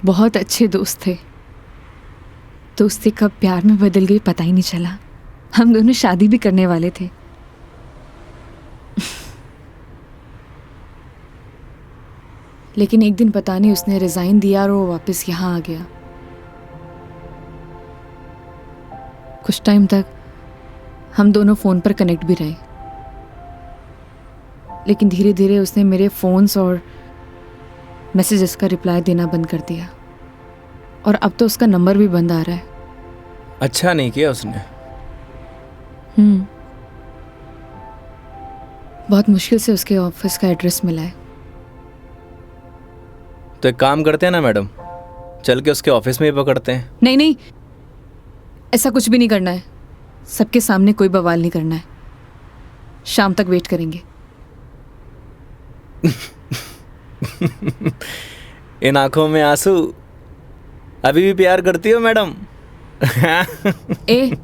Speaker 2: बहुत अच्छे दोस्त थे। दोस्ती कब प्यार में बदल गई पता ही नहीं चला। हम दोनों शादी भी करने वाले थे। लेकिन एक दिन पता नहीं उसने रिजाइन दिया और वो वापस यहाँ आ गया। कुछ टाइम तक हम दोनों फ़ोन पर कनेक्ट भी रहे, लेकिन धीरे धीरे उसने मेरे फ़ोन्स और मैसेजेस का रिप्लाई देना बंद कर दिया, और अब तो उसका नंबर भी बंद आ रहा है।
Speaker 1: अच्छा नहीं किया उसने।
Speaker 2: बहुत मुश्किल से उसके ऑफिस का एड्रेस मिला है।
Speaker 1: तो एक काम करते हैं ना मैडम, चल के उसके ऑफिस में ही पकड़ते हैं।
Speaker 2: नहीं नहीं, ऐसा कुछ भी नहीं करना है। सबके सामने कोई बवाल नहीं करना है। शाम तक वेट करेंगे।
Speaker 1: इन आंखों में आंसू, अभी भी प्यार करती हो madam?
Speaker 2: A,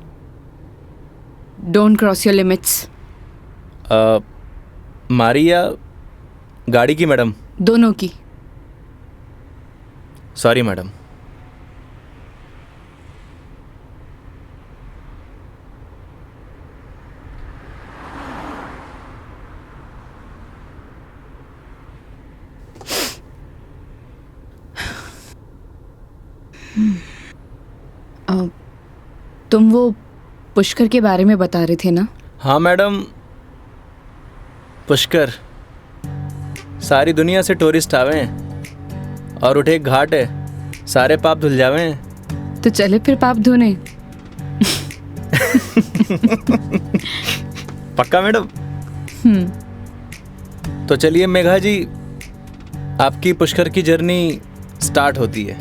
Speaker 2: don't cross your limits.
Speaker 1: मारी या गाड़ी की मैडम?
Speaker 2: दोनों की।
Speaker 1: Sorry madam.
Speaker 2: तुम वो पुष्कर के बारे में बता रहे थे ना?
Speaker 1: हाँ मैडम, पुष्कर। सारी दुनिया से टूरिस्ट आवे हैं और उठे एक घाट है, सारे पाप धुल जावे हैं।
Speaker 2: तो चले फिर पाप धोने।
Speaker 1: पक्का मैडम? तो चलिए मेघा जी, आपकी पुष्कर की जर्नी स्टार्ट होती है।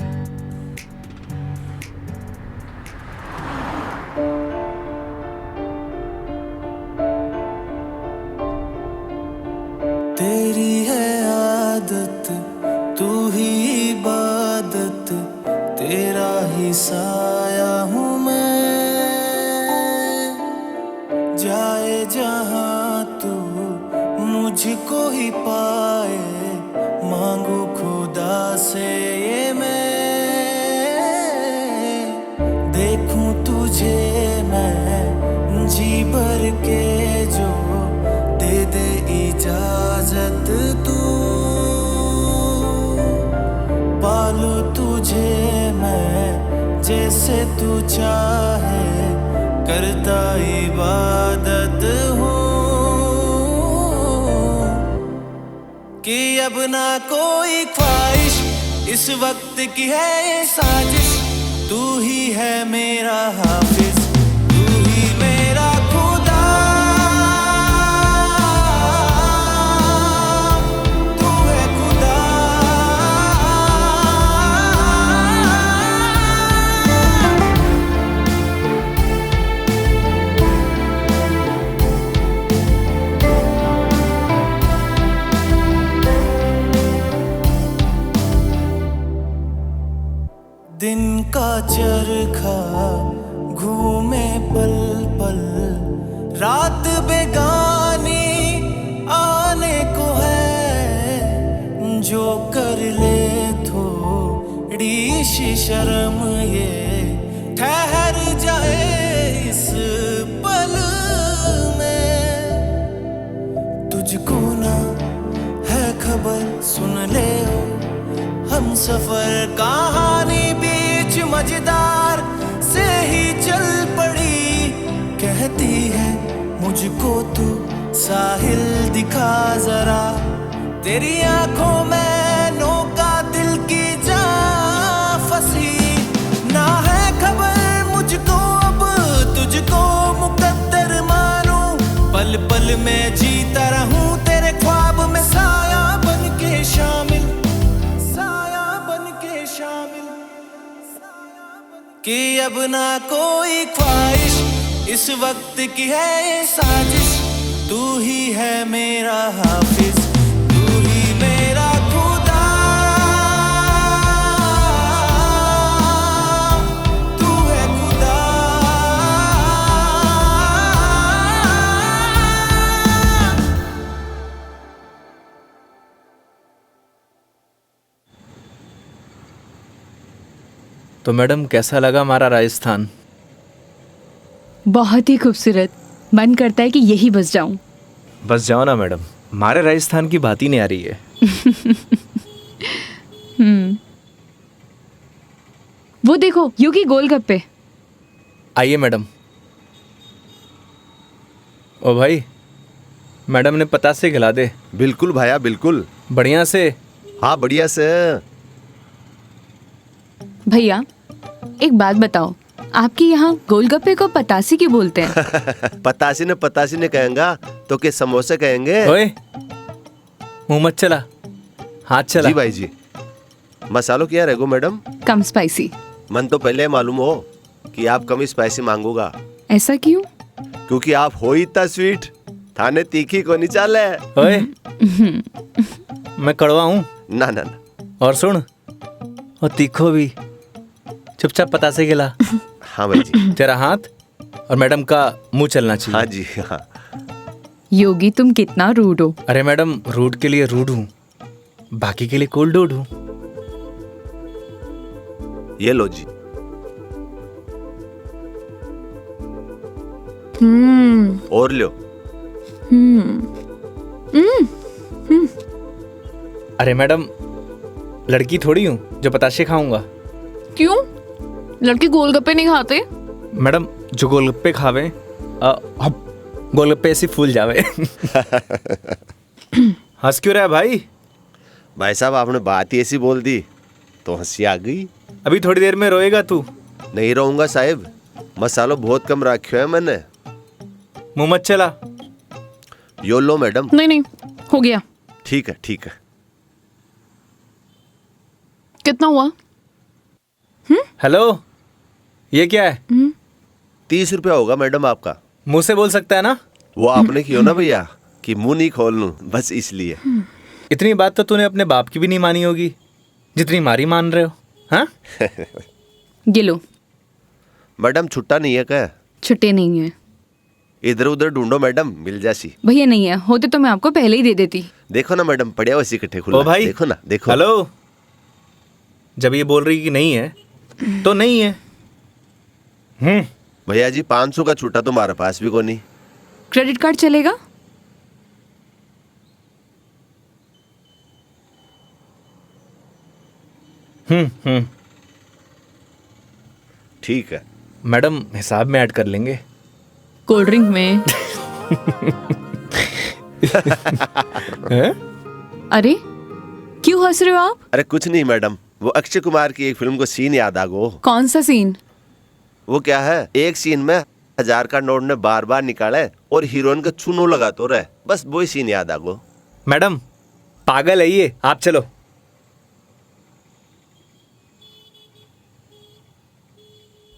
Speaker 6: तेरी है आदत, तू ही इबादत, तेरा ही साया हूँ मैं। जाए जहाँ तू मुझको ही पाए, मांगू खुदा से ये मैं। देखूं तुझे मैं जी भर के, जो दे दे इजाजत तू। पालू तुझे मैं जैसे तू चाहे, करता इबादत हूँ। कि अब ना कोई ख्वाहिश, इस वक्त की है ये साजिश। तू ही है मेरा हाफिज, तू ही मेरा खुदा। तू है खुदा। दिन का चरखा घूमे पल पल, रात बेगानी आने को है। जो कर ले थोड़ी सी शर्म, ये ठहर जाए इस पल में। तुझको ना है खबर, सुन ले ओ हम सफर कहानी, बीच मजेदार से ही चल पड़ी। कहती है मुझको तू साहिल दिखा जरा, तेरी आंखों में नौका दिल की जा फंसी। ना है खबर मुझको अब तुझको मुकद्दर मानूं, पल पल में जीता रहूं तेरे ख्वाब में, साया बन के शामिल, कि अब ना कोई ख्वाहिश, इस वक्त की है ये साजिश। तू ही है मेरा हाफिज, तू ही मेरा खुदा। तू है खुदा।
Speaker 1: तो मैडम कैसा लगा हमारा राजस्थान?
Speaker 2: बहुत ही खूबसूरत। मन करता है कि यही बस जाऊं।
Speaker 1: बस जाओ ना मैडम, हमारे राजस्थान की बात ही नहीं आ रही है।
Speaker 2: वो देखो योगी गोलगप्पे।
Speaker 1: आइए मैडम। ओ भाई, मैडम ने पतासे खिला दे।
Speaker 7: बिल्कुल भाया बिल्कुल।
Speaker 1: बढ़िया से।
Speaker 7: हाँ बढ़िया से।
Speaker 2: भैया एक बात बताओ, आपके यहाँ गोलगप्पे को पतासी क्यों बोलते हैं?
Speaker 7: पतासी ने कहेंगा तो के समोसे कहेंगे।
Speaker 1: ओए मुंह मत चला, हाथ चला।
Speaker 7: जी भाई जी। मसालों क्या रहेगो मैडम?
Speaker 2: कम स्पाइसी।
Speaker 7: मन तो पहले मालूम हो कि आप कम स्पाइसी मांगोगा।
Speaker 2: ऐसा क्यों?
Speaker 7: क्योंकि आप हो ही इतना स्वीट, थाने तीखी को नहीं चाले।
Speaker 1: ओए मैं कड़वा हूँ?
Speaker 7: ना ना ना।
Speaker 1: और सुन, और तीखो भी। चुपचाप पतासे खिला।
Speaker 7: हाँ भाई जी।
Speaker 1: तेरा हाथ और मैडम का मुंह चलना चाहिए।
Speaker 7: हाँ जी हाँ।
Speaker 2: योगी तुम कितना रूड हो।
Speaker 1: अरे मैडम, रूड के लिए रूड हूँ, बाकी के लिए कोल्ड डूड हूँ।
Speaker 7: ये लो जी। और लो।
Speaker 1: अरे मैडम, लड़की थोड़ी हूँ जो पताशे खाऊंगा।
Speaker 2: क्यों? लड़के गोलगप्पे नहीं खाते?
Speaker 1: मैडम जो गोलगप्पे खावे गोलगप्पे ऐसे फूल जावे। हंस क्यों रहा है भाई?
Speaker 7: भाई साहब आपने बात ही ऐसी बोल दी तो हंसी आ गई।
Speaker 1: अभी थोड़ी देर में रोएगा तू।
Speaker 7: नहीं रहूंगा साहब, मसालो बहुत कम रखे है मैंने।
Speaker 1: मुंह मत चला।
Speaker 7: यो लो मैडम।
Speaker 2: नहीं नहीं, हो गया।
Speaker 7: ठीक है ठीक है।
Speaker 2: कितना हुआ?
Speaker 1: हेलो, ये क्या है?
Speaker 7: 30 रुपया होगा मैडम आपका।
Speaker 1: मुंह से बोल सकता है ना?
Speaker 7: वो आपने क्यों ना भैया कि मुंह नहीं खोल लूं, बस इसलिए।
Speaker 1: इतनी बात तो तूने अपने बाप की भी नहीं मानी होगी जितनी मारी मान रहे हो। हाँ,
Speaker 2: ये लो।
Speaker 7: मैडम छुट्टा नहीं है क्या?
Speaker 2: छुट्टे नहीं है
Speaker 7: इधर उधर ढूंढो मैडम, मिल जासी।
Speaker 2: भैया, नहीं है। होते तो मैं आपको पहले ही दे देती।
Speaker 7: देखो ना मैडम, पड़िया वैसे इकट्ठे खुला।
Speaker 1: ओ भाई,
Speaker 7: देखो ना, देखो।
Speaker 1: हेलो, जब ये बोल रही कि नहीं है तो नहीं है।
Speaker 7: भैया जी 500 का छुट्टा तुम्हारे पास भी को नहीं।
Speaker 2: क्रेडिट कार्ड चलेगा?
Speaker 7: ठीक है
Speaker 1: मैडम, हिसाब में ऐड कर लेंगे।
Speaker 2: कोल्ड ड्रिंक में।
Speaker 1: हैं?
Speaker 2: अरे क्यों हंस रहे हो आप?
Speaker 7: अरे कुछ नहीं मैडम, वो अक्षय कुमार की एक फिल्म को सीन याद आ गो।
Speaker 2: कौन सा सीन?
Speaker 7: वो क्या है, एक सीन में 1000 का नोट ने बार बार निकाले और हीरोइन का चूनो लगा तो रहे, बस वही सीन याद आ गो।
Speaker 1: मैडम पागल है ये, आप चलो।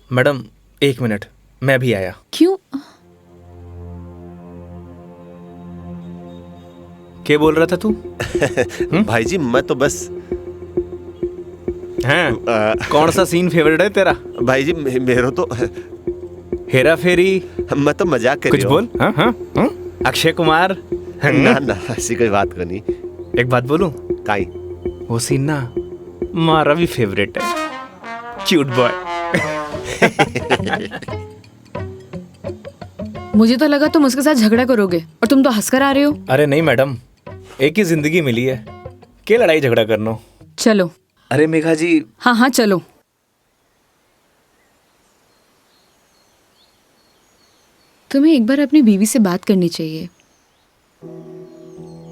Speaker 1: मैडम 1 मिनट, मैं भी आया।
Speaker 2: क्यों?
Speaker 1: क्या बोल रहा था तू?
Speaker 7: भाई जी मैं तो बस
Speaker 1: हैं? कौन सा सीन फेवरेट है तेरा?
Speaker 7: भाई जी मेरा तो
Speaker 1: हेरा फेरी?
Speaker 7: मैं तो मजाक कर
Speaker 1: कुछ
Speaker 7: रही
Speaker 1: बोल। हाँ हाँ हाँ? अक्षय कुमार?
Speaker 7: ना ना ऐसी कोई बात को नहीं।
Speaker 1: एक बात बोलूं?
Speaker 7: काई
Speaker 1: वो सीन ना हमारा भी फेवरेट है। Cute boy.
Speaker 2: मुझे तो लगा तुम उसके साथ झगड़ा करोगे और तुम तो हंसकर आ रहे हो।
Speaker 1: अरे नहीं मैडम, एक ही जिंदगी मिली है, क्या लड़ाई झगड़ा करना।
Speaker 2: चलो।
Speaker 1: अरे मेघा जी।
Speaker 2: हाँ हाँ चलो। तुम्हें एक बार अपनी बीवी से बात करनी चाहिए।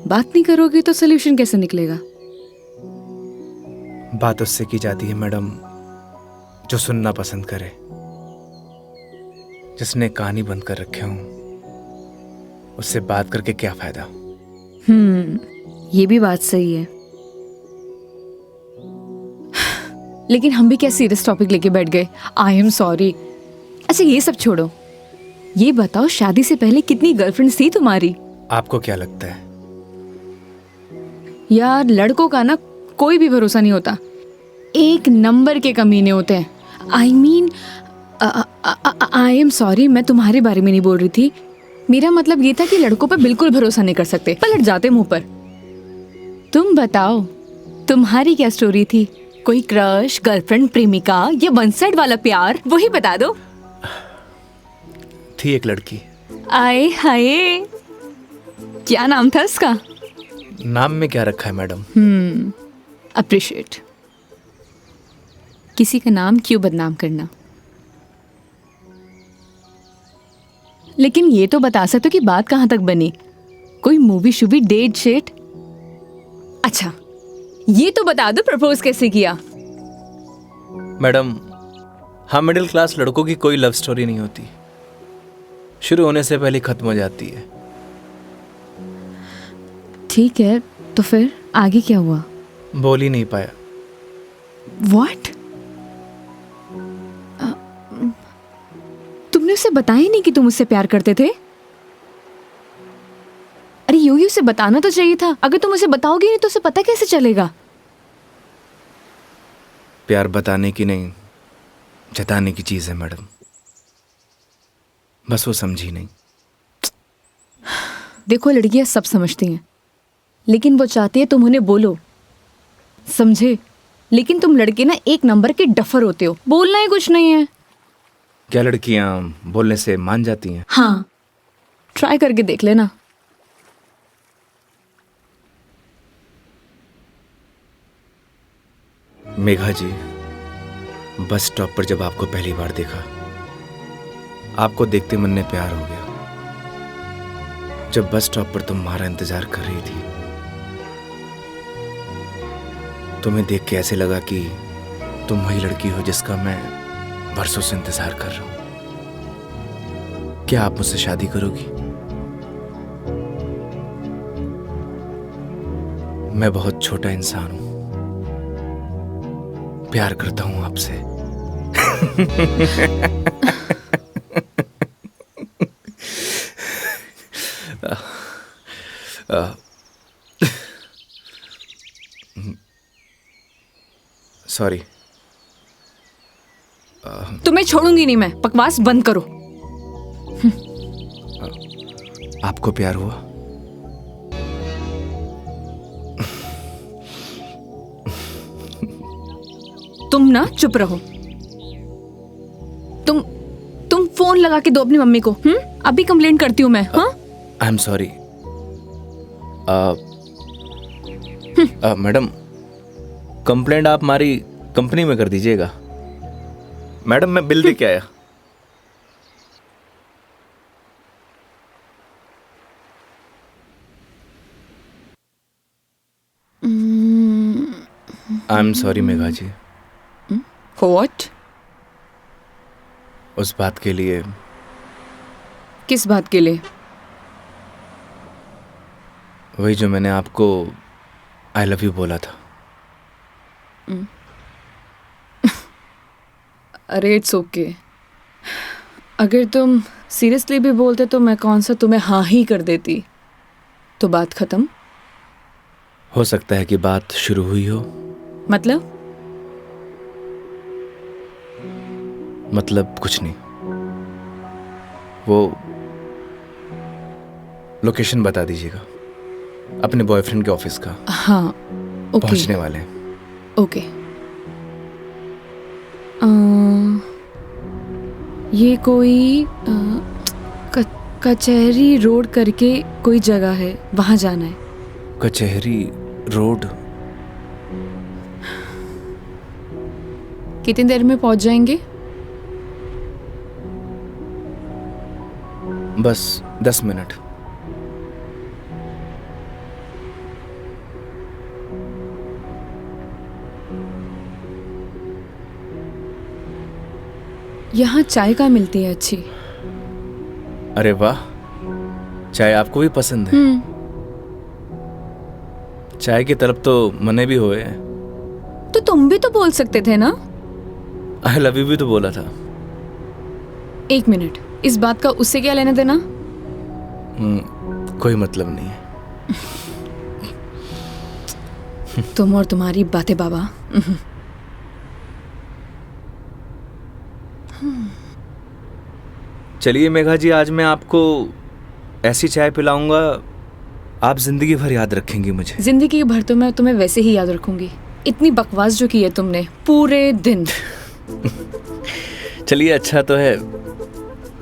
Speaker 2: बात नहीं करोगे तो सोल्यूशन कैसे निकलेगा?
Speaker 1: बात उससे की जाती है मैडम जो सुनना पसंद करे, जिसने कहानी बंद कर रखे हूं, उससे बात करके क्या फायदा।
Speaker 2: ये भी बात सही है। लेकिन हम भी क्या सीरियस टॉपिक लेके बैठ गए। आई एम सॉरी। अच्छा ये सब छोड़ो, ये बताओ शादी से पहले कितनी गर्लफ्रेंड्स थी तुम्हारी?
Speaker 1: आपको क्या लगता है?
Speaker 2: यार लड़कों का ना कोई भी भरोसा नहीं होता, एक नंबर के कमीने होते हैं। I mean I am sorry, मैं तुम्हारे बारे में नहीं बोल रही थी। मेरा मतलब ये था कि लड़कों पर बिल्कुल भरोसा नहीं कर सकते, पलट जाते मुंह पर। तुम बताओ तुम्हारी क्या स्टोरी थी? कोई क्रश, गर्लफ्रेंड, प्रेमिका या वन साइड वाला प्यार, वही बता दो।
Speaker 1: थी एक लड़की।
Speaker 2: आए हाय, क्या नाम था उसका?
Speaker 1: नाम में क्या रखा है मैडम?
Speaker 2: अप्रिशिएट। किसी का नाम क्यों बदनाम करना। लेकिन ये तो बता सकते हो कि बात कहां तक बनी? कोई मूवी शूवी, डेट शेट? अच्छा ये तो बता दो प्रपोज कैसे किया?
Speaker 1: मैडम हम मिडिल क्लास लड़कों की कोई लव स्टोरी नहीं होती, शुरू होने से पहले खत्म हो जाती है।
Speaker 2: ठीक है, तो फिर आगे क्या हुआ?
Speaker 1: बोल ही नहीं पाया।
Speaker 2: What? तुमने उसे बताया ही नहीं कि तुम उससे प्यार करते थे? अरे योगी उसे बताना तो चाहिए था। अगर तुम उसे बताओगे नहीं तो उसे पता कैसे चलेगा?
Speaker 1: प्यार बताने की नहीं, जताने की चीज है मैडम, बस वो समझी नहीं।
Speaker 2: देखो लड़कियां सब समझती हैं, लेकिन वो चाहती है तुम उन्हें बोलो, समझे? लेकिन तुम लड़के ना एक नंबर के डफर होते हो, बोलना ही कुछ नहीं है।
Speaker 1: क्या लड़कियां बोलने से मान जाती हैं?
Speaker 2: हाँ, ट्राई करके देख लेना।
Speaker 1: मेघा जी, बस स्टॉप पर जब आपको पहली बार देखा, आपको देखते मन में प्यार हो गया। जब बस स्टॉप पर तुम हमारा इंतजार कर रही थी, तुम्हें देख के ऐसे लगा कि तुम वही लड़की हो जिसका मैं बरसों से इंतजार कर रहा हूं। क्या आप मुझसे शादी करोगी? मैं बहुत छोटा इंसान हूं, प्यार करता हूं आपसे। सॉरी।
Speaker 2: तुम्हें छोड़ूंगी नहीं मैं, बकवास बंद करो।
Speaker 1: आपको प्यार हुआ?
Speaker 2: तुम ना चुप रहो। तुम फोन लगा के दो अपनी मम्मी को। अभी कंप्लेंट करती हूँ मैं। हाँ,
Speaker 1: आई एम सॉरी। मैडम, कंप्लेंट आप हमारी कंपनी में कर दीजिएगा। मैडम, मैं बिल दे के आया। I am sorry Megha ji.
Speaker 2: What?
Speaker 1: उस बात के लिए।
Speaker 2: किस बात के लिए?
Speaker 1: वही जो मैंने आपको आई लव यू बोला था।
Speaker 2: अरे इट्स ओके। अगर तुम सीरियसली भी बोलते तो मैं कौन सा तुम्हें हाँ ही कर देती, तो बात खत्म।
Speaker 1: हो सकता है कि बात शुरू हुई हो। मतलब कुछ नहीं। वो लोकेशन बता दीजिएगा अपने बॉयफ्रेंड के ऑफिस का।
Speaker 2: हाँ ओके।
Speaker 1: पहुंचने वाले हैं।
Speaker 2: ओके। ये कोई कचहरी रोड करके कोई जगह है, वहां जाना है।
Speaker 1: कचहरी रोड?
Speaker 2: कितनी देर में पहुंच जाएंगे?
Speaker 1: बस 10 मिनट।
Speaker 2: यहाँ चाय का मिलती है अच्छी।
Speaker 1: अरे वाह, चाय आपको भी पसंद है? चाय की तरफ तो मने भी हुए हैं।
Speaker 2: तो तुम भी तो बोल सकते थे ना।
Speaker 1: आई लव यू भी तो बोला था।
Speaker 2: 1 मिनट, इस बात का उससे क्या लेना देना?
Speaker 1: कोई मतलब नहीं है।
Speaker 2: तुम और तुम्हारी बातें बाबा।
Speaker 1: चलिए मेघा जी, आज मैं आपको ऐसी चाय पिलाऊंगा, आप जिंदगी भर याद रखेंगी मुझे।
Speaker 2: जिंदगी भर तो मैं तुम्हें वैसे ही याद रखूंगी। इतनी बकवास जो की है तुमने पूरे दिन।
Speaker 1: चलिए, अच्छा तो है,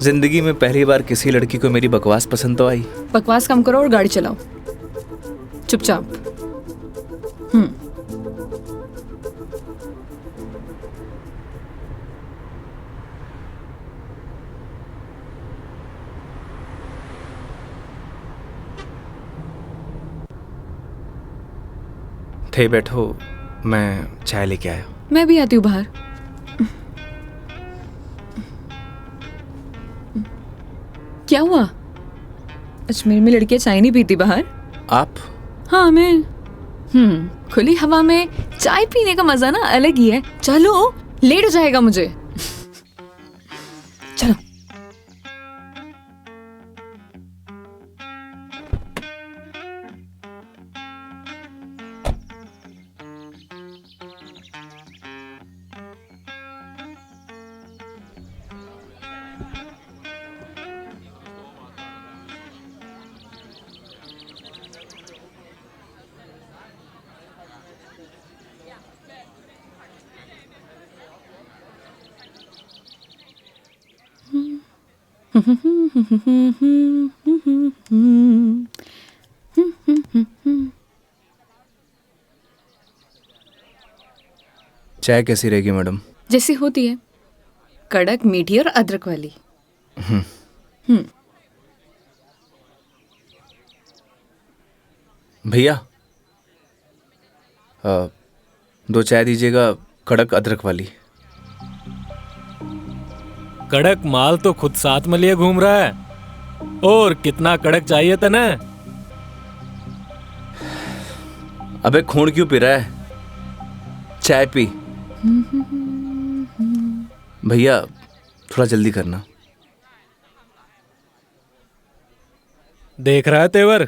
Speaker 1: जिंदगी में पहली बार किसी लड़की को मेरी बकवास पसंद तो आई।
Speaker 2: बकवास कम करो और गाड़ी चलाओ चुपचाप।
Speaker 1: थे बैठो, मैं चाय लेके आया।
Speaker 2: मैं भी आती हूँ बाहर। क्या हुआ? अजमेर में लड़कियां चाय नहीं पीती बाहर?
Speaker 1: आप?
Speaker 2: हाँ मैं। खुली हवा में चाय पीने का मजा ना अलग ही है। चलो, लेट हो जाएगा मुझे। चलो।
Speaker 1: चाय कैसी रहेगी मैडम?
Speaker 2: जैसी होती है, कड़क, मीठी और अदरक वाली।
Speaker 1: भैया 2 चाय दीजिएगा, कड़क अदरक वाली।
Speaker 8: कड़क माल तो खुद साथ में लिए घूम रहा है, और कितना कड़क चाहिए तने?
Speaker 1: अबे खून क्यों पी रहा है, चाय पी। भैया थोड़ा जल्दी करना।
Speaker 8: देख रहा है तेवर,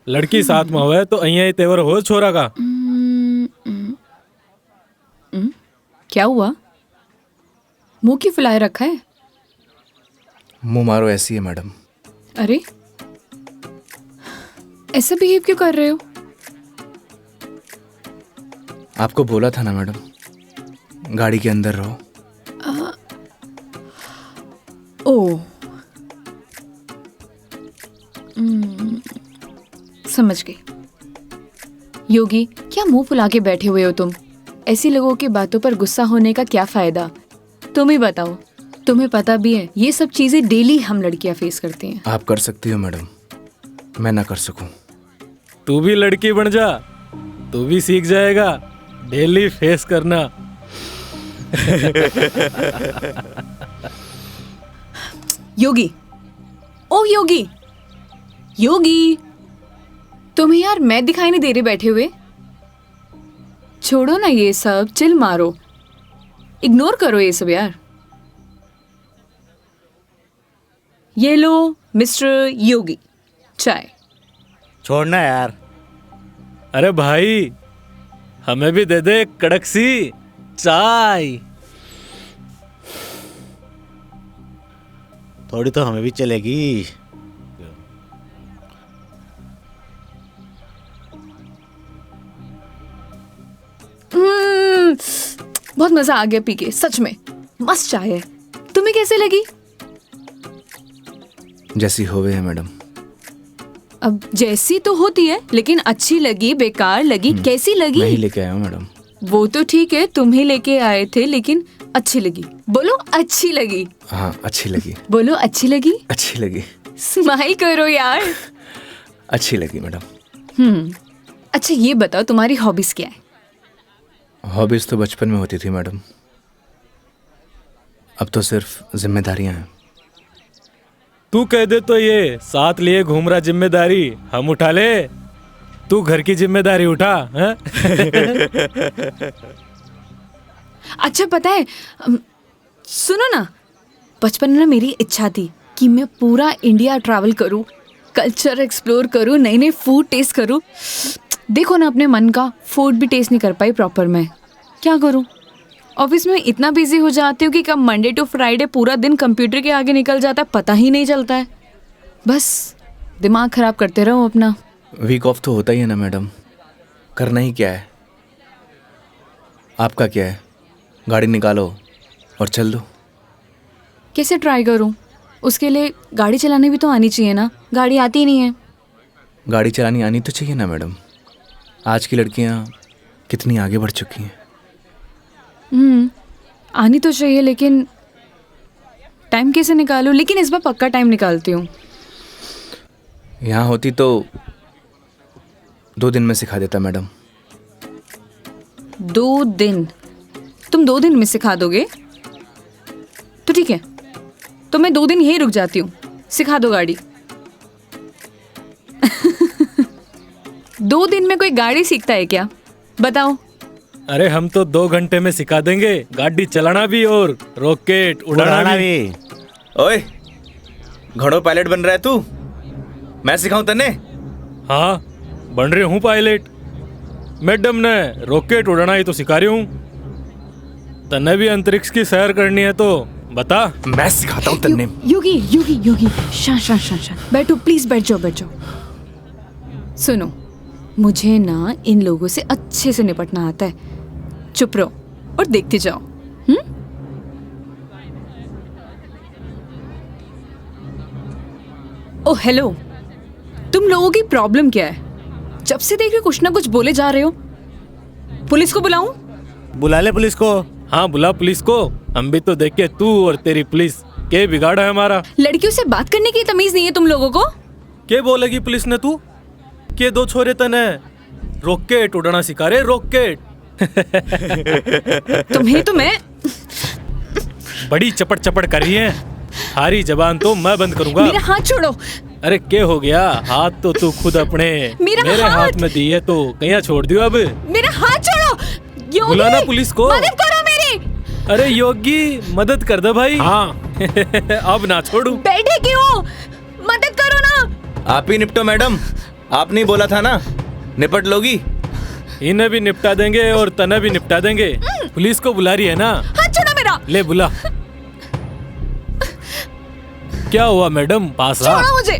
Speaker 8: लड़की साथ में होवे तो अहिया ही तेवर हो छोरा का।
Speaker 2: क्या हुआ? मुंह क्यों फुलाए रखा है?
Speaker 1: मुंह मारो ऐसी है मैडम।
Speaker 2: अरे ऐसा बिहेव क्यों कर रहे हो?
Speaker 1: आपको बोला था ना मैडम, गाड़ी के अंदर रहो।
Speaker 2: ओ समझ गई। योगी, क्या मुंह फुला के बैठे हुए हो तुम? ऐसी लोगों की बातों पर गुस्सा होने का क्या फायदा? तुम ही बताओ, तुम्हें पता भी है ये सब चीजें डेली हम लड़कियां फेस करती हैं।
Speaker 1: आप कर सकती हो मैडम, मैं ना कर सकूं।
Speaker 8: तू भी लड़की बन जा, तू भी सीख जाएगा डेली फेस करना।
Speaker 2: योगी, ओ योगी, योगी, तुम्हें यार मैं दिखाई नहीं दे रही बैठे हुए? छोड़ो ना ये सब, चिल मारो, इग्नोर करो ये सब यार। ये लो मिस्टर योगी, चाय।
Speaker 9: छोड़ना यार।
Speaker 8: अरे भाई, हमें भी दे दे कड़क सी चाय।
Speaker 9: थोड़ी तो हमें भी चलेगी।
Speaker 2: बहुत मजा आ गया पी के, सच में मस्त चाय है। तुम्हें कैसे लगी?
Speaker 1: जैसी होवे है मैडम।
Speaker 2: अब जैसी तो होती है, लेकिन अच्छी लगी, बेकार लगी, कैसी लगी?
Speaker 1: मैं ही लेके आया हूँ मैडम।
Speaker 2: वो तो ठीक है, तुम ही लेके आए थे, लेकिन अच्छी लगी। बोलो अच्छी लगी।
Speaker 1: हाँ अच्छी लगी।
Speaker 2: बोलो अच्छी लगी।
Speaker 1: अच्छी लगी।
Speaker 2: स्माइल करो यार।
Speaker 1: अच्छी लगी मैडम।
Speaker 2: अच्छा ये बताओ, तुम्हारी हॉबीज क्या है?
Speaker 1: हॉबीज तो बचपन में होती थी मैडम, अब तो सिर्फ जिम्मेदारियां हैं।
Speaker 8: तू कह दे तो ये साथ लिए घूम रहा जिम्मेदारी हम उठा ले, तू घर की जिम्मेदारी उठा है?
Speaker 2: अच्छा पता है, सुनो ना, बचपन में ना मेरी इच्छा थी कि मैं पूरा इंडिया ट्रैवल करूं, कल्चर एक्सप्लोर करूं, नए नए फूड टेस्ट करूं। देखो ना, अपने मन का फूड भी टेस्ट नहीं कर पाई प्रॉपर। मैं क्या करूं? ऑफिस में इतना बिजी हो जाती हूँ कि कब मंडे टू फ्राइडे पूरा दिन कंप्यूटर के आगे निकल जाता है, पता ही नहीं चलता है। बस दिमाग खराब करते रहो अपना।
Speaker 1: वीक ऑफ तो होता ही है ना मैडम, करना ही क्या है। आपका क्या है, गाड़ी निकालो और चल दो।
Speaker 2: कैसे ट्राई करूं? उसके लिए गाड़ी चलानी भी तो आनी चाहिए ना, गाड़ी आती ही नहीं है।
Speaker 1: गाड़ी चलानी आनी तो चाहिए ना मैडम, आज की लड़कियां कितनी आगे बढ़ चुकी हैं।
Speaker 2: आनी तो चाहिए, लेकिन टाइम कैसे निकालूं? लेकिन इस बार पक्का टाइम निकालती हूँ।
Speaker 1: यहाँ होती तो 2 दिन में सिखा देता मैडम।
Speaker 2: 2 दिन? तुम 2 दिन में सिखा दोगे? तो ठीक है, तो मैं 2 दिन यहीं रुक जाती हूँ, सिखा दो गाड़ी। 2 दिन में कोई गाड़ी सीखता है क्या? बताओ।
Speaker 8: अरे हम तो 2 घंटे में सिखा देंगे, गाड़ी चलाना भी और रॉकेट उड़ाना भी।
Speaker 1: ओए, घोड़ों पायलट बन रहा है तू? मैं सिखाऊं तन्ने?
Speaker 8: हाँ बन रहे हूँ पायलट। मैडम ने रॉकेट उड़ाना ही तो सिखा रही हूँ, तन्ने भी अंतरिक्ष की सैर करनी है तो बता।
Speaker 1: मैं सिखाता हूँ तन्ने।
Speaker 2: योगी योगी योगी, शांत, बैठो प्लीज, बैठ जाओ। सुनो, मुझे ना इन लोगों से अच्छे से निपटना आता है। चुप रहो और देखते जाओ। ओह हेलो, तुम लोगों की प्रॉब्लम क्या है? जब से देख रहे कुछ ना कुछ बोले जा रहे हो। पुलिस को बुलाऊं?
Speaker 9: बुला ले पुलिस को।
Speaker 8: हाँ बुला पुलिस को, हम भी तो देखे तू और तेरी पुलिस के बिगाड़ा है हमारा?
Speaker 2: लड़कियों से बात करने की तमीज नहीं है तुम लोगों को?
Speaker 8: के बोलेगी पुलिस ने तू? के दो छोरे तने रॉकेट उड़ाना सिखा रहे, रॉकेट।
Speaker 2: तुम्हें तो मैं
Speaker 8: बड़ी चपड़ चपड़ कर रही है। हारी जबान तो मैं बंद करूंगा।
Speaker 2: मेरा हाथ छोड़ो।
Speaker 8: अरे क्या हो गया? हाथ तो तू खुद अपने मेरे हाथ में दी है तो कहीं छोड़ दियो अब।
Speaker 2: मेरा हाथ छोड़ो। योगी,
Speaker 8: बुलाना पुलिस को।
Speaker 2: मदद करो मेरी।
Speaker 8: अरे योगी मदद कर दे भाई। हाँ। अब ना छोड़ू।
Speaker 2: बैठे क्यों? मदद करो ना।
Speaker 1: आप ही निपटो मैडम, आपने बोला था ना निपट लोगी।
Speaker 8: इन्हें भी निपटा देंगे और तने भी निपटा देंगे। पुलिस को बुला रही है ना?
Speaker 2: हाथ छोड़ो मेरा।
Speaker 8: ले बुला। क्या हुआ मैडम? पास आ।
Speaker 2: छोड़ो मुझे,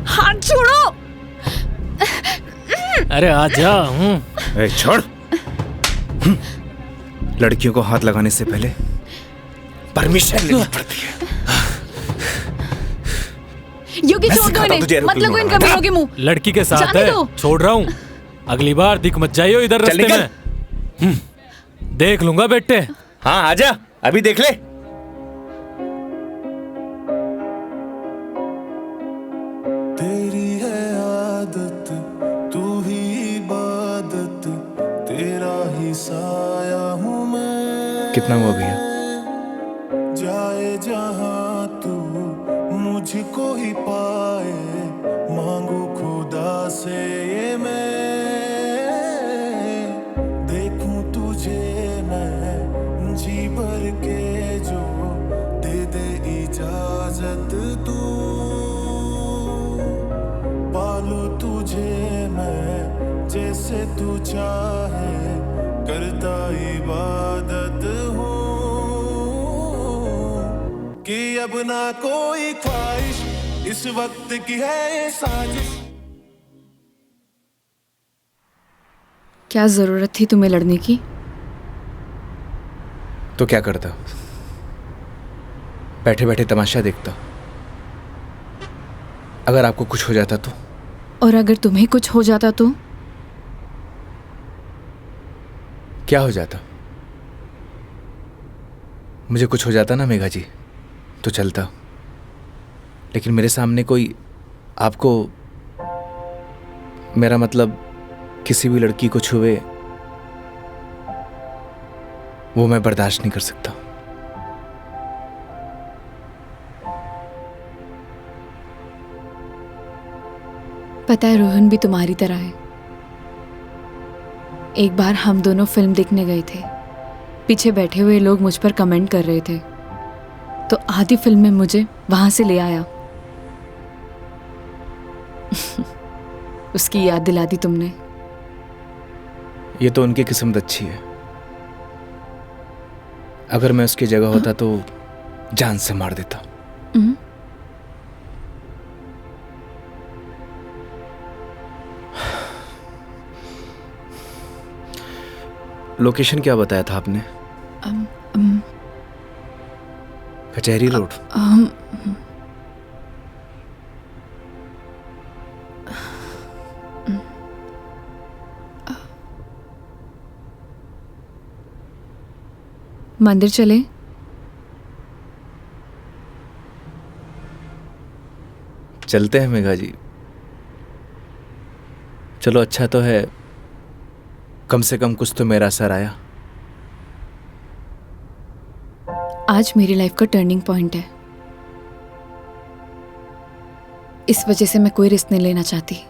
Speaker 2: हाथ छोड़ो।
Speaker 8: अरे आजा।
Speaker 1: ए, छोड़। लड़कियों को हाथ लगाने से पहले परमिशन लेनी पड़ती है।
Speaker 2: योगी छोड़ दो इन्हें, मत लगो इन कमीनों के मुंह।
Speaker 8: लड़की के साथ
Speaker 2: जाने
Speaker 8: है,
Speaker 2: दो।
Speaker 8: छोड़ रहा हूँ। अगली बार दिख मत जाइयो इधर
Speaker 1: चल
Speaker 8: रास्ते
Speaker 1: निकल।
Speaker 8: में। देख लूंगा बेटे।
Speaker 1: हाँ आजा, अभी देख ले।
Speaker 6: तेरी है आदत, तू ही इबादत, तेरा ही साया हूँ मैं।
Speaker 1: कितना हुआ भैया?
Speaker 6: जाए जहाँ तू मुझको ही पाए, मांगू खुदा से ये मैं। देखूं तुझे मैं जी भर के, जो दे दे इजाजत तू। पालू तुझे मैं जैसे तू चाहे, करता इबादत हूँ कि अब ना कोई ख्वाहिश, इस वक्त की है ये साजिश।
Speaker 2: क्या जरूरत थी तुम्हें लड़ने की?
Speaker 1: तो क्या करता? बैठे बैठे तमाशा देखता। अगर आपको कुछ हो जाता तो?
Speaker 2: और अगर तुम्हें कुछ हो जाता तो?
Speaker 1: क्या हो जाता? मुझे कुछ हो जाता ना मेघा जी तो चलता, लेकिन मेरे सामने कोई आपको, मेरा मतलब किसी भी लड़की को छुए, वो मैं बर्दाश्त नहीं कर सकता।
Speaker 2: पता है रोहन भी तुम्हारी तरह है। एक बार हम दोनों फिल्म देखने गए थे। पीछे बैठे हुए लोग मुझ पर कमेंट कर रहे थे, तो आधी फिल्म में मुझे वहां से ले आया। उसकी याद दिला दी तुमने।
Speaker 1: ये तो उनकी किस्मत अच्छी है। अगर मैं उसकी जगह होता तो जान से मार देता। लोकेशन क्या बताया था आपने? कचहरी रोड।
Speaker 2: मंदिर चले?
Speaker 1: चलते हैं मेघा जी। चलो अच्छा तो है, कम से कम कुछ तो मेरा असर आया।
Speaker 2: आज मेरी लाइफ का टर्निंग पॉइंट है। इस वजह से मैं कोई रिस्क नहीं लेना चाहती।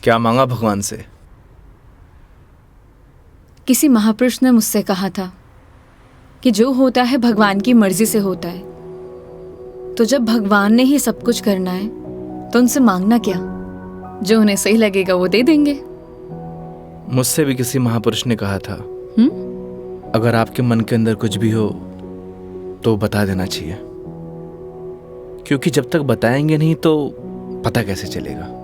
Speaker 1: क्या मांगा भगवान से?
Speaker 2: किसी महापुरुष ने मुझसे कहा था कि जो होता है भगवान की मर्जी से होता है, तो जब भगवान ने ही सब कुछ करना है तो उनसे मांगना क्या, जो उन्हें सही लगेगा वो दे देंगे।
Speaker 1: मुझसे भी किसी महापुरुष ने कहा था, अगर आपके मन के अंदर कुछ भी हो तो बता देना चाहिए, क्योंकि जब तक बताएंगे नहीं तो पता कैसे चलेगा।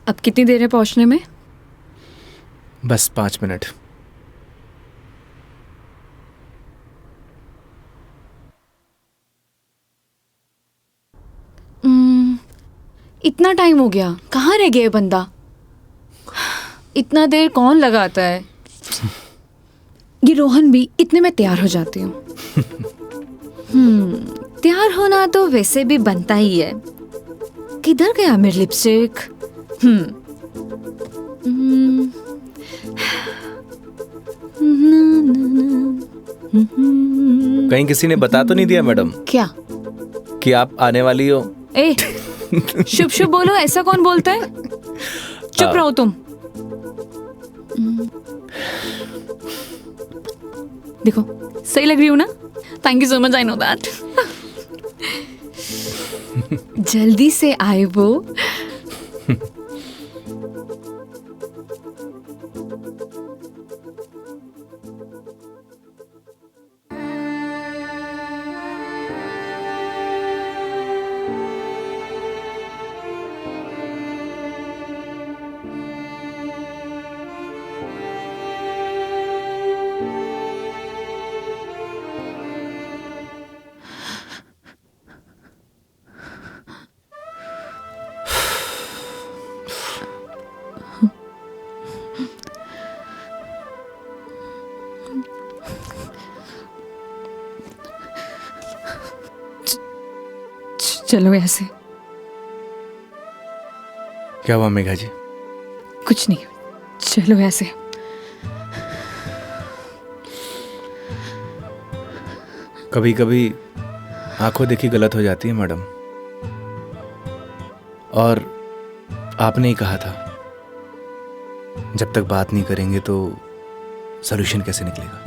Speaker 2: अब कितनी देर है पहुंचने में?
Speaker 1: बस 5 मिनट।
Speaker 2: इतना टाइम हो गया, कहाँ रह गया ये बंदा? इतना देर कौन लगाता है? ये रोहन भी, इतने में तैयार हो जाती हूँ। तैयार होना तो वैसे भी बनता ही है। किधर गया मेरी लिपस्टिक?
Speaker 1: कहीं किसी ने बता तो नहीं दिया मैडम
Speaker 2: क्या?
Speaker 1: कि आप आने वाली हो?
Speaker 2: ए, शुभ शुभ बोलो, ऐसा कौन बोलता है? चुप रहो तुम। देखो सही लग रही हूँ ना? Thank you so much, I know that. जल्दी से आए वो। चलो ऐसे।
Speaker 1: क्या हुआ मेघा जी?
Speaker 2: कुछ नहीं, चलो ऐसे।
Speaker 1: कभी कभी आंखों देखी गलत हो जाती है मैडम, और आपने ही कहा था जब तक बात नहीं करेंगे तो सॉल्यूशन कैसे निकलेगा।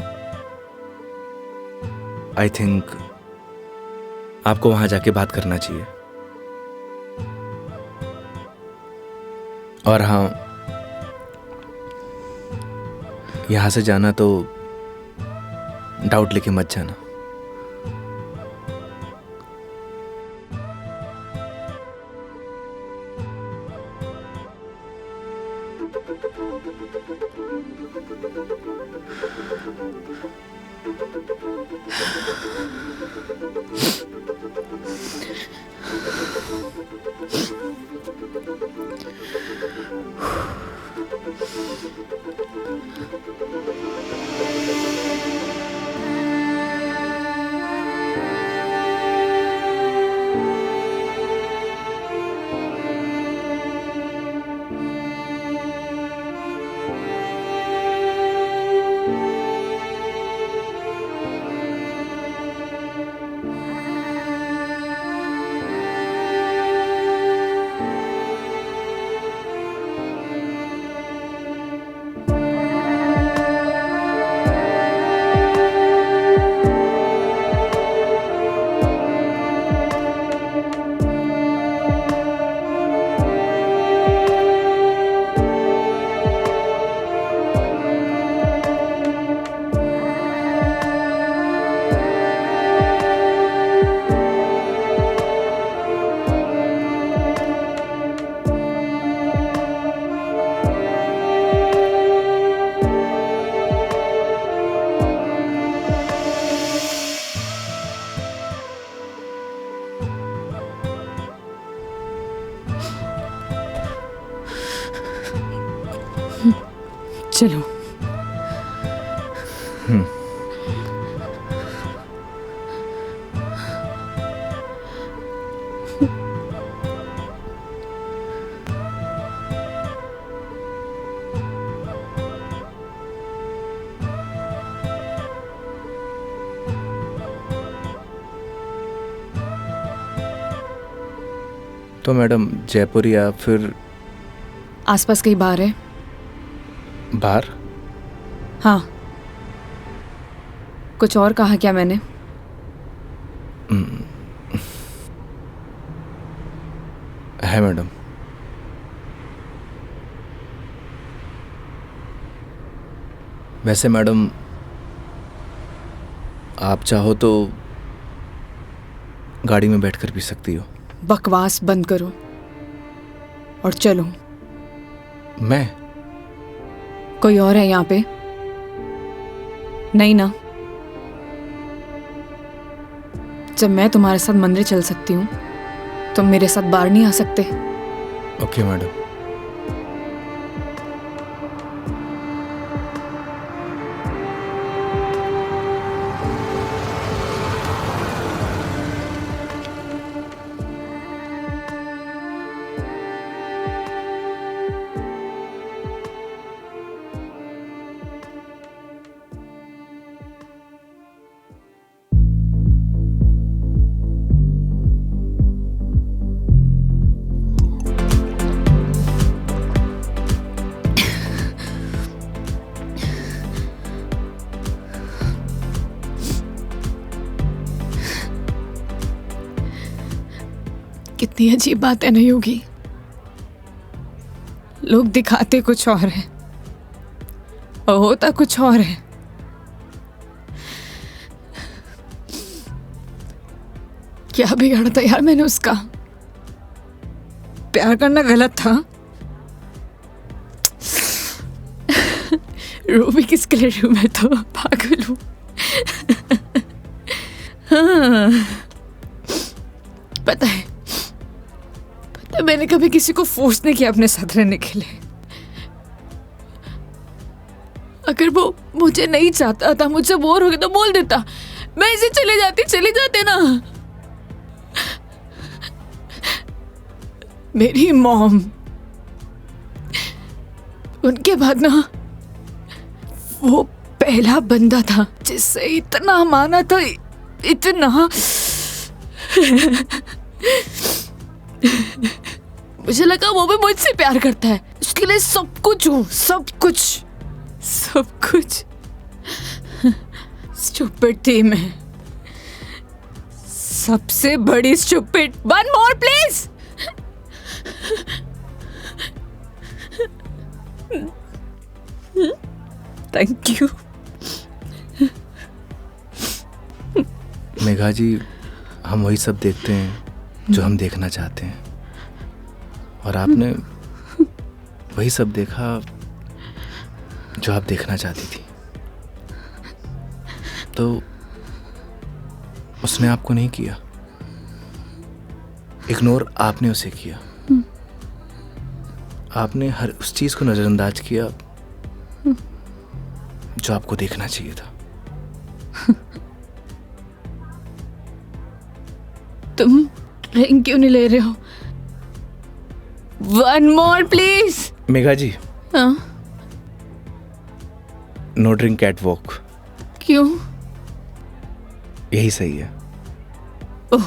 Speaker 1: आई थिंक आपको वहां जाके बात करना चाहिए। और हाँ, यहां से जाना तो डाउट लेके मत जाना।
Speaker 2: चलो।
Speaker 1: तो मैडम जयपुर या फिर
Speaker 2: आसपास कहीं बार है?
Speaker 1: बाहर?
Speaker 2: हाँ। कुछ और कहा क्या मैंने?
Speaker 1: है मैडम। वैसे मैडम आप चाहो तो गाड़ी में बैठकर पी सकती हो।
Speaker 2: बकवास बंद करो और चलो।
Speaker 1: मैं?
Speaker 2: कोई और है यहाँ पे? नहीं ना? जब मैं तुम्हारे साथ मंदिर चल सकती हूँ, तुम मेरे साथ बाहर नहीं आ सकते?
Speaker 1: Okay madam.
Speaker 2: कितनी अजीब बात है ना योगी। लोग दिखाते कुछ और है और होता कुछ और है। क्या बिगाड़ा था यार मैंने उसका? प्यार करना गलत था? रो भी किसके लिए रू? मैं तो पागल हूं। हाँ। पता है मैंने कभी किसी को फोर्स नहीं किया अपने साथ रहने के लिए। अगर वो मुझे नहीं चाहता था, मुझसे बोर हो गया तो बोल देता, मैं इसे चले जाते ना। मेरी मॉम, उनके बाद ना वो पहला बंदा था जिससे इतना माना था, इतना। मुझे लगा वो भी मुझसे प्यार करता है, उसके लिए सब कुछ हूँ, सब कुछ। स्टूपिड थी मैं, सबसे बड़ी stupid. One more please. Thank you.
Speaker 1: Megha ji, हम वही सब देखते हैं जो हम देखना चाहते हैं, और आपने वही सब देखा जो आप देखना चाहती थी। तो उसने आपको नहीं किया, इग्नोर आपने उसे किया। आपने हर उस चीज को नजरअंदाज किया जो आपको देखना चाहिए था।
Speaker 2: तुम ड्रिंक क्यों नहीं ले रहे हो? One more please.
Speaker 1: Megha ji,
Speaker 2: हाँ?
Speaker 1: No drink at walk.
Speaker 2: क्यों?
Speaker 1: यही सही है।
Speaker 2: ओह,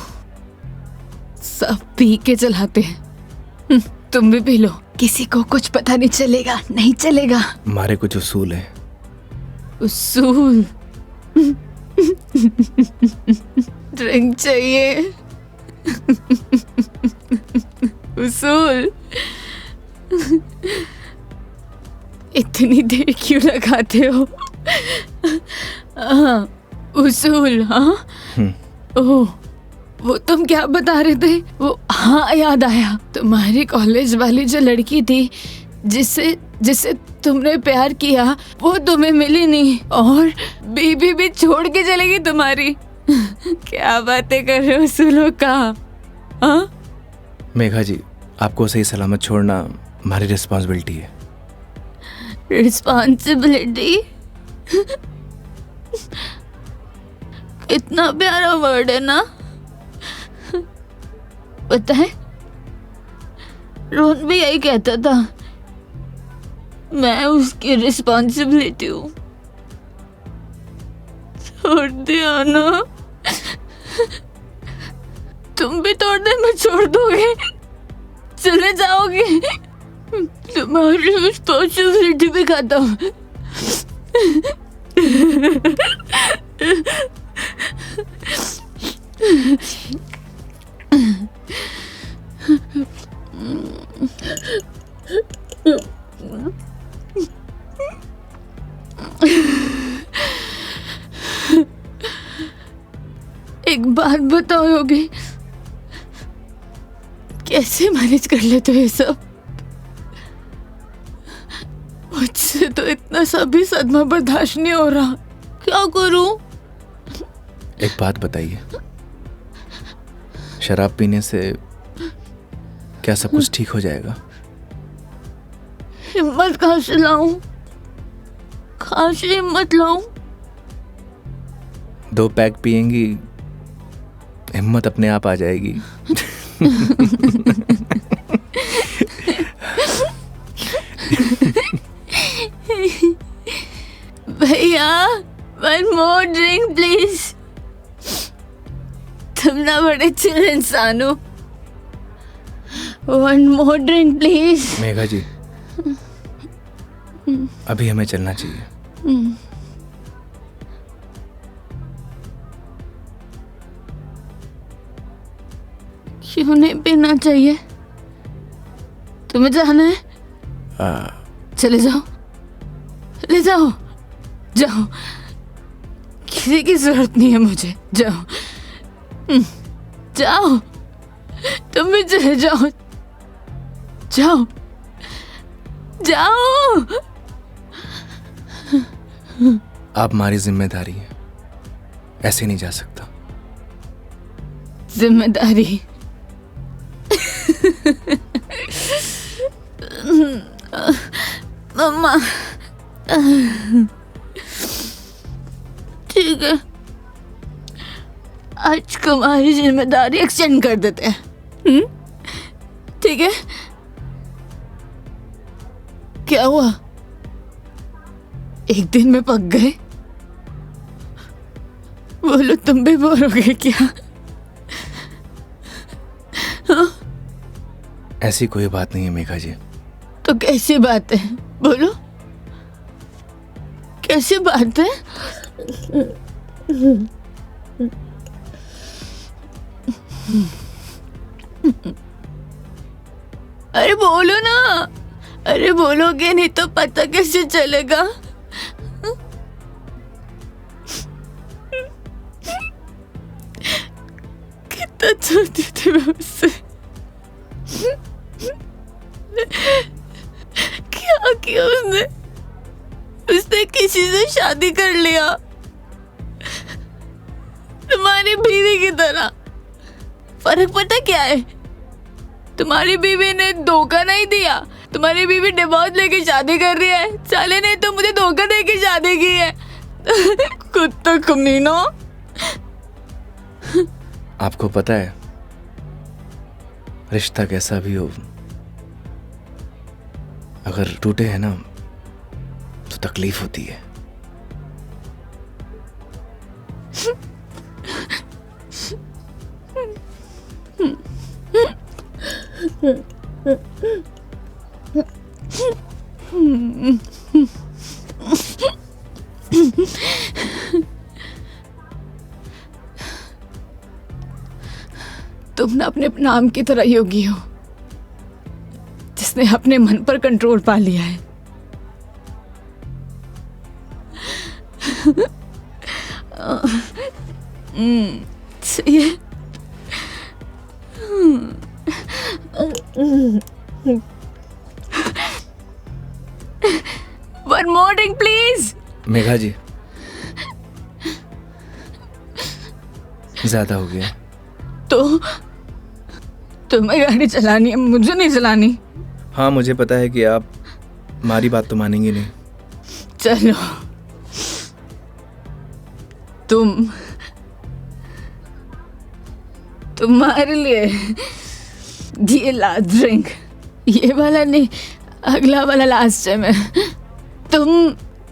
Speaker 2: सब पी के चलाते हैं। तुम भी पी लो, किसी को कुछ पता नहीं चलेगा। नहीं चलेगा।
Speaker 1: हमारे कुछ उसूल हैं।
Speaker 2: उसूल? ड्रिंक चाहिए। उसूल? इतनी देर क्यों लगाते हो? हाँ, उसूल। हाँ। ओह, वो तुम क्या बता रहे थे? वो, हाँ याद आया, तुम्हारी कॉलेज वाली जो लड़की थी जिससे तुमने प्यार किया, वो तुम्हें मिली नहीं और बीबी भी छोड़ के चलेगी तुम्हारी। क्या बातें कर रहे हो उसूलों का? हाँ?
Speaker 1: मेघा जी, आपको सही सलामत छोड़ना हमारी रिस्पॉन्सिबिलिटी है।
Speaker 2: रिस्पॉन्सिबिलिटी? इतना प्यारा वर्ड है ना? पता है, रोहन भी यही कहता था, मैं उसकी रिस्पॉन्सिबिलिटी हूँ। छोड़ दिया ना? तुम भी तोड़ दे, मैं छोड़ दोगे? चले जाओगे? तुम्हारी रिस्पॉन्सिबिलिटी भी खत्म। एक बात बताओ योगी, कैसे मैनेज कर लेते हो ये सब? मुझसे तो इतना सा भी सदमा बर्दाश्त नहीं हो रहा, क्या करूं?
Speaker 1: एक बात बताइए, शराब पीने से क्या सब कुछ ठीक हो जाएगा?
Speaker 2: हिम्मत कहाँ से लाऊं? कहाँ से हिम्मत लाऊं?
Speaker 1: 2 पैक पिएंगी, हिम्मत अपने आप आ जाएगी।
Speaker 2: भैया, one more drink please। तुम ना बड़े चिल इंसान हो। One more drink please।
Speaker 1: Megha जी, अभी हमें चलना चाहिए।
Speaker 2: क्यों नहीं पीना चाहिए? तुम्हें जाना है? चले जाओ, ले जाओ, जाओ, किसी की जरूरत नहीं है मुझे, जाओ, जाओ, तुम भी चले जाओ, जाओ, जाओ।
Speaker 1: आप हमारी जिम्मेदारी है, ऐसे नहीं जा सकता।
Speaker 2: जिम्मेदारी? मम्मा, ठीक है, आज तुम्हारी जिम्मेदारी एक्सटेंड कर देते हैं। ठीक है? क्या हुआ? एक दिन में पक गए? बोलो, तुम भी बोर हो गए क्या?
Speaker 1: ऐसी कोई बात नहीं है मेघा जी।
Speaker 2: तो कैसी बात है? बोलो, कैसी बात है? अरे बोलो ना, अरे बोलोगे नहीं तो पता कैसे चलेगा? कितना छोटी थी मैं उससे, क्या किया उसने? उसने किसी से शादी कर लिया, तुम्हारी बीवी की तरह। फर्क पता क्या है? तुम्हारी बीवी ने धोखा नहीं दिया, तुम्हारी बीवी डिवोर्स लेके शादी कर रही है। साले ने तो मुझे धोखा देके शादी की है। कुत्ता कमीना।
Speaker 1: आपको पता है, रिश्ता कैसा भी हो, अगर टूटे है ना तो तकलीफ होती है।
Speaker 2: तुम ना अपने नाम की तरह योगी हो, जिसने अपने मन पर कंट्रोल पा लिया है। सही है। One more drink, please।
Speaker 1: Megha जी, ज्यादा हो गया।
Speaker 2: तो तुम्हें गाड़ी चलानी है, मुझे नहीं चलानी।
Speaker 1: हाँ, मुझे पता है कि आप हमारी बात तो मानेंगे नहीं।
Speaker 2: चलो, तुम्हारे लिए ये लास्ट ड्रिंक, ये वाला नहीं, अगला वाला लास्ट टाइम है। तुम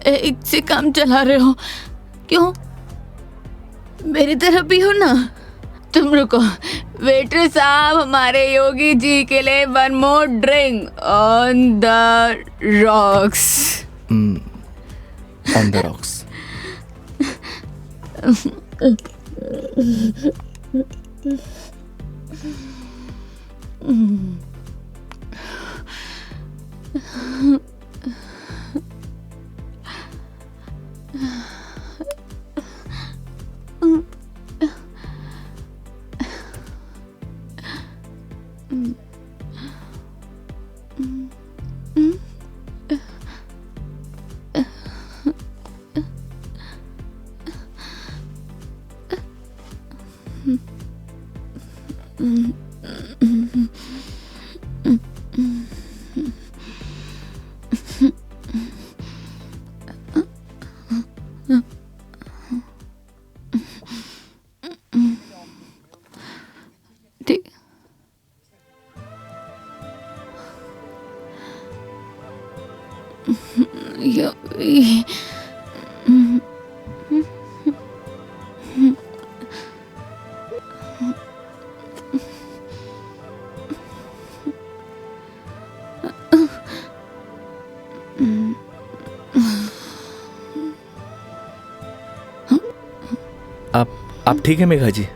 Speaker 2: एक से काम चला रहे हो, क्यों? मेरी तरह भी हो ना, तुम रुको। वेटर साहब, हमारे योगी जी के लिए 1 more drink on the rocks.
Speaker 1: On the rocks.
Speaker 2: ठीक।
Speaker 1: आप ठीक है मेघा जी?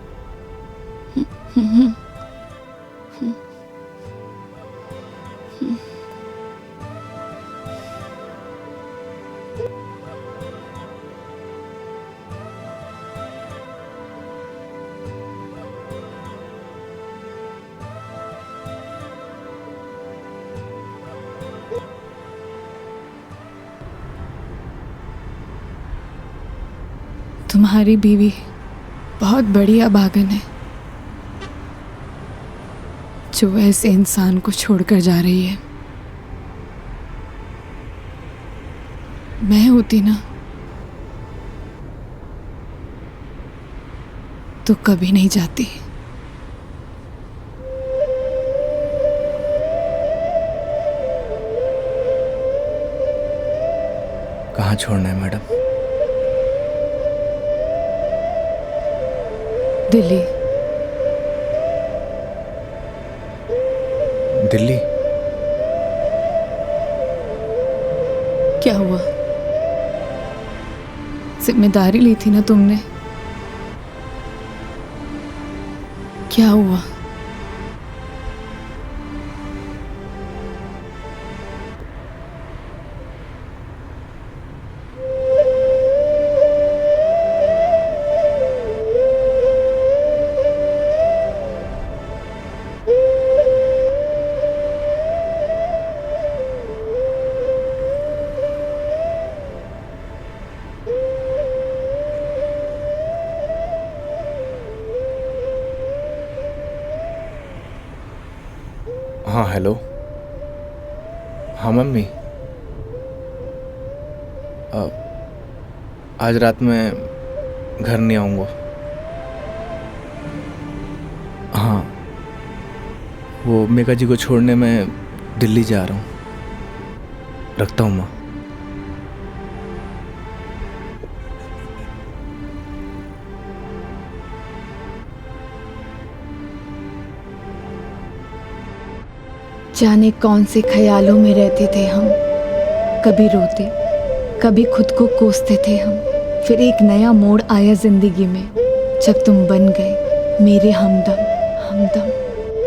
Speaker 2: तुम्हारी बीवी बहुत बड़ी अभागन है जो ऐसे इंसान को छोड़कर जा रही है। मैं होती ना तो कभी नहीं जाती।
Speaker 1: कहाँ छोड़ना है मैडम?
Speaker 2: दिल्ली।
Speaker 1: दिल्ली?
Speaker 2: क्या हुआ? जिम्मेदारी ली थी ना तुमने। क्या हुआ?
Speaker 1: हाँ हेलो। हाँ मम्मी, आज रात में घर नहीं आऊँगा। हाँ, वो मेघा जी को छोड़ने मैं दिल्ली जा रहा हूँ। रखता हूँ माँ।
Speaker 2: जाने कौन से ख्यालों में रहते थे हम। कभी रोते, कभी खुद को कोसते थे हम। फिर एक नया मोड़ आया जिंदगी में जब तुम बन गए मेरे हमदम।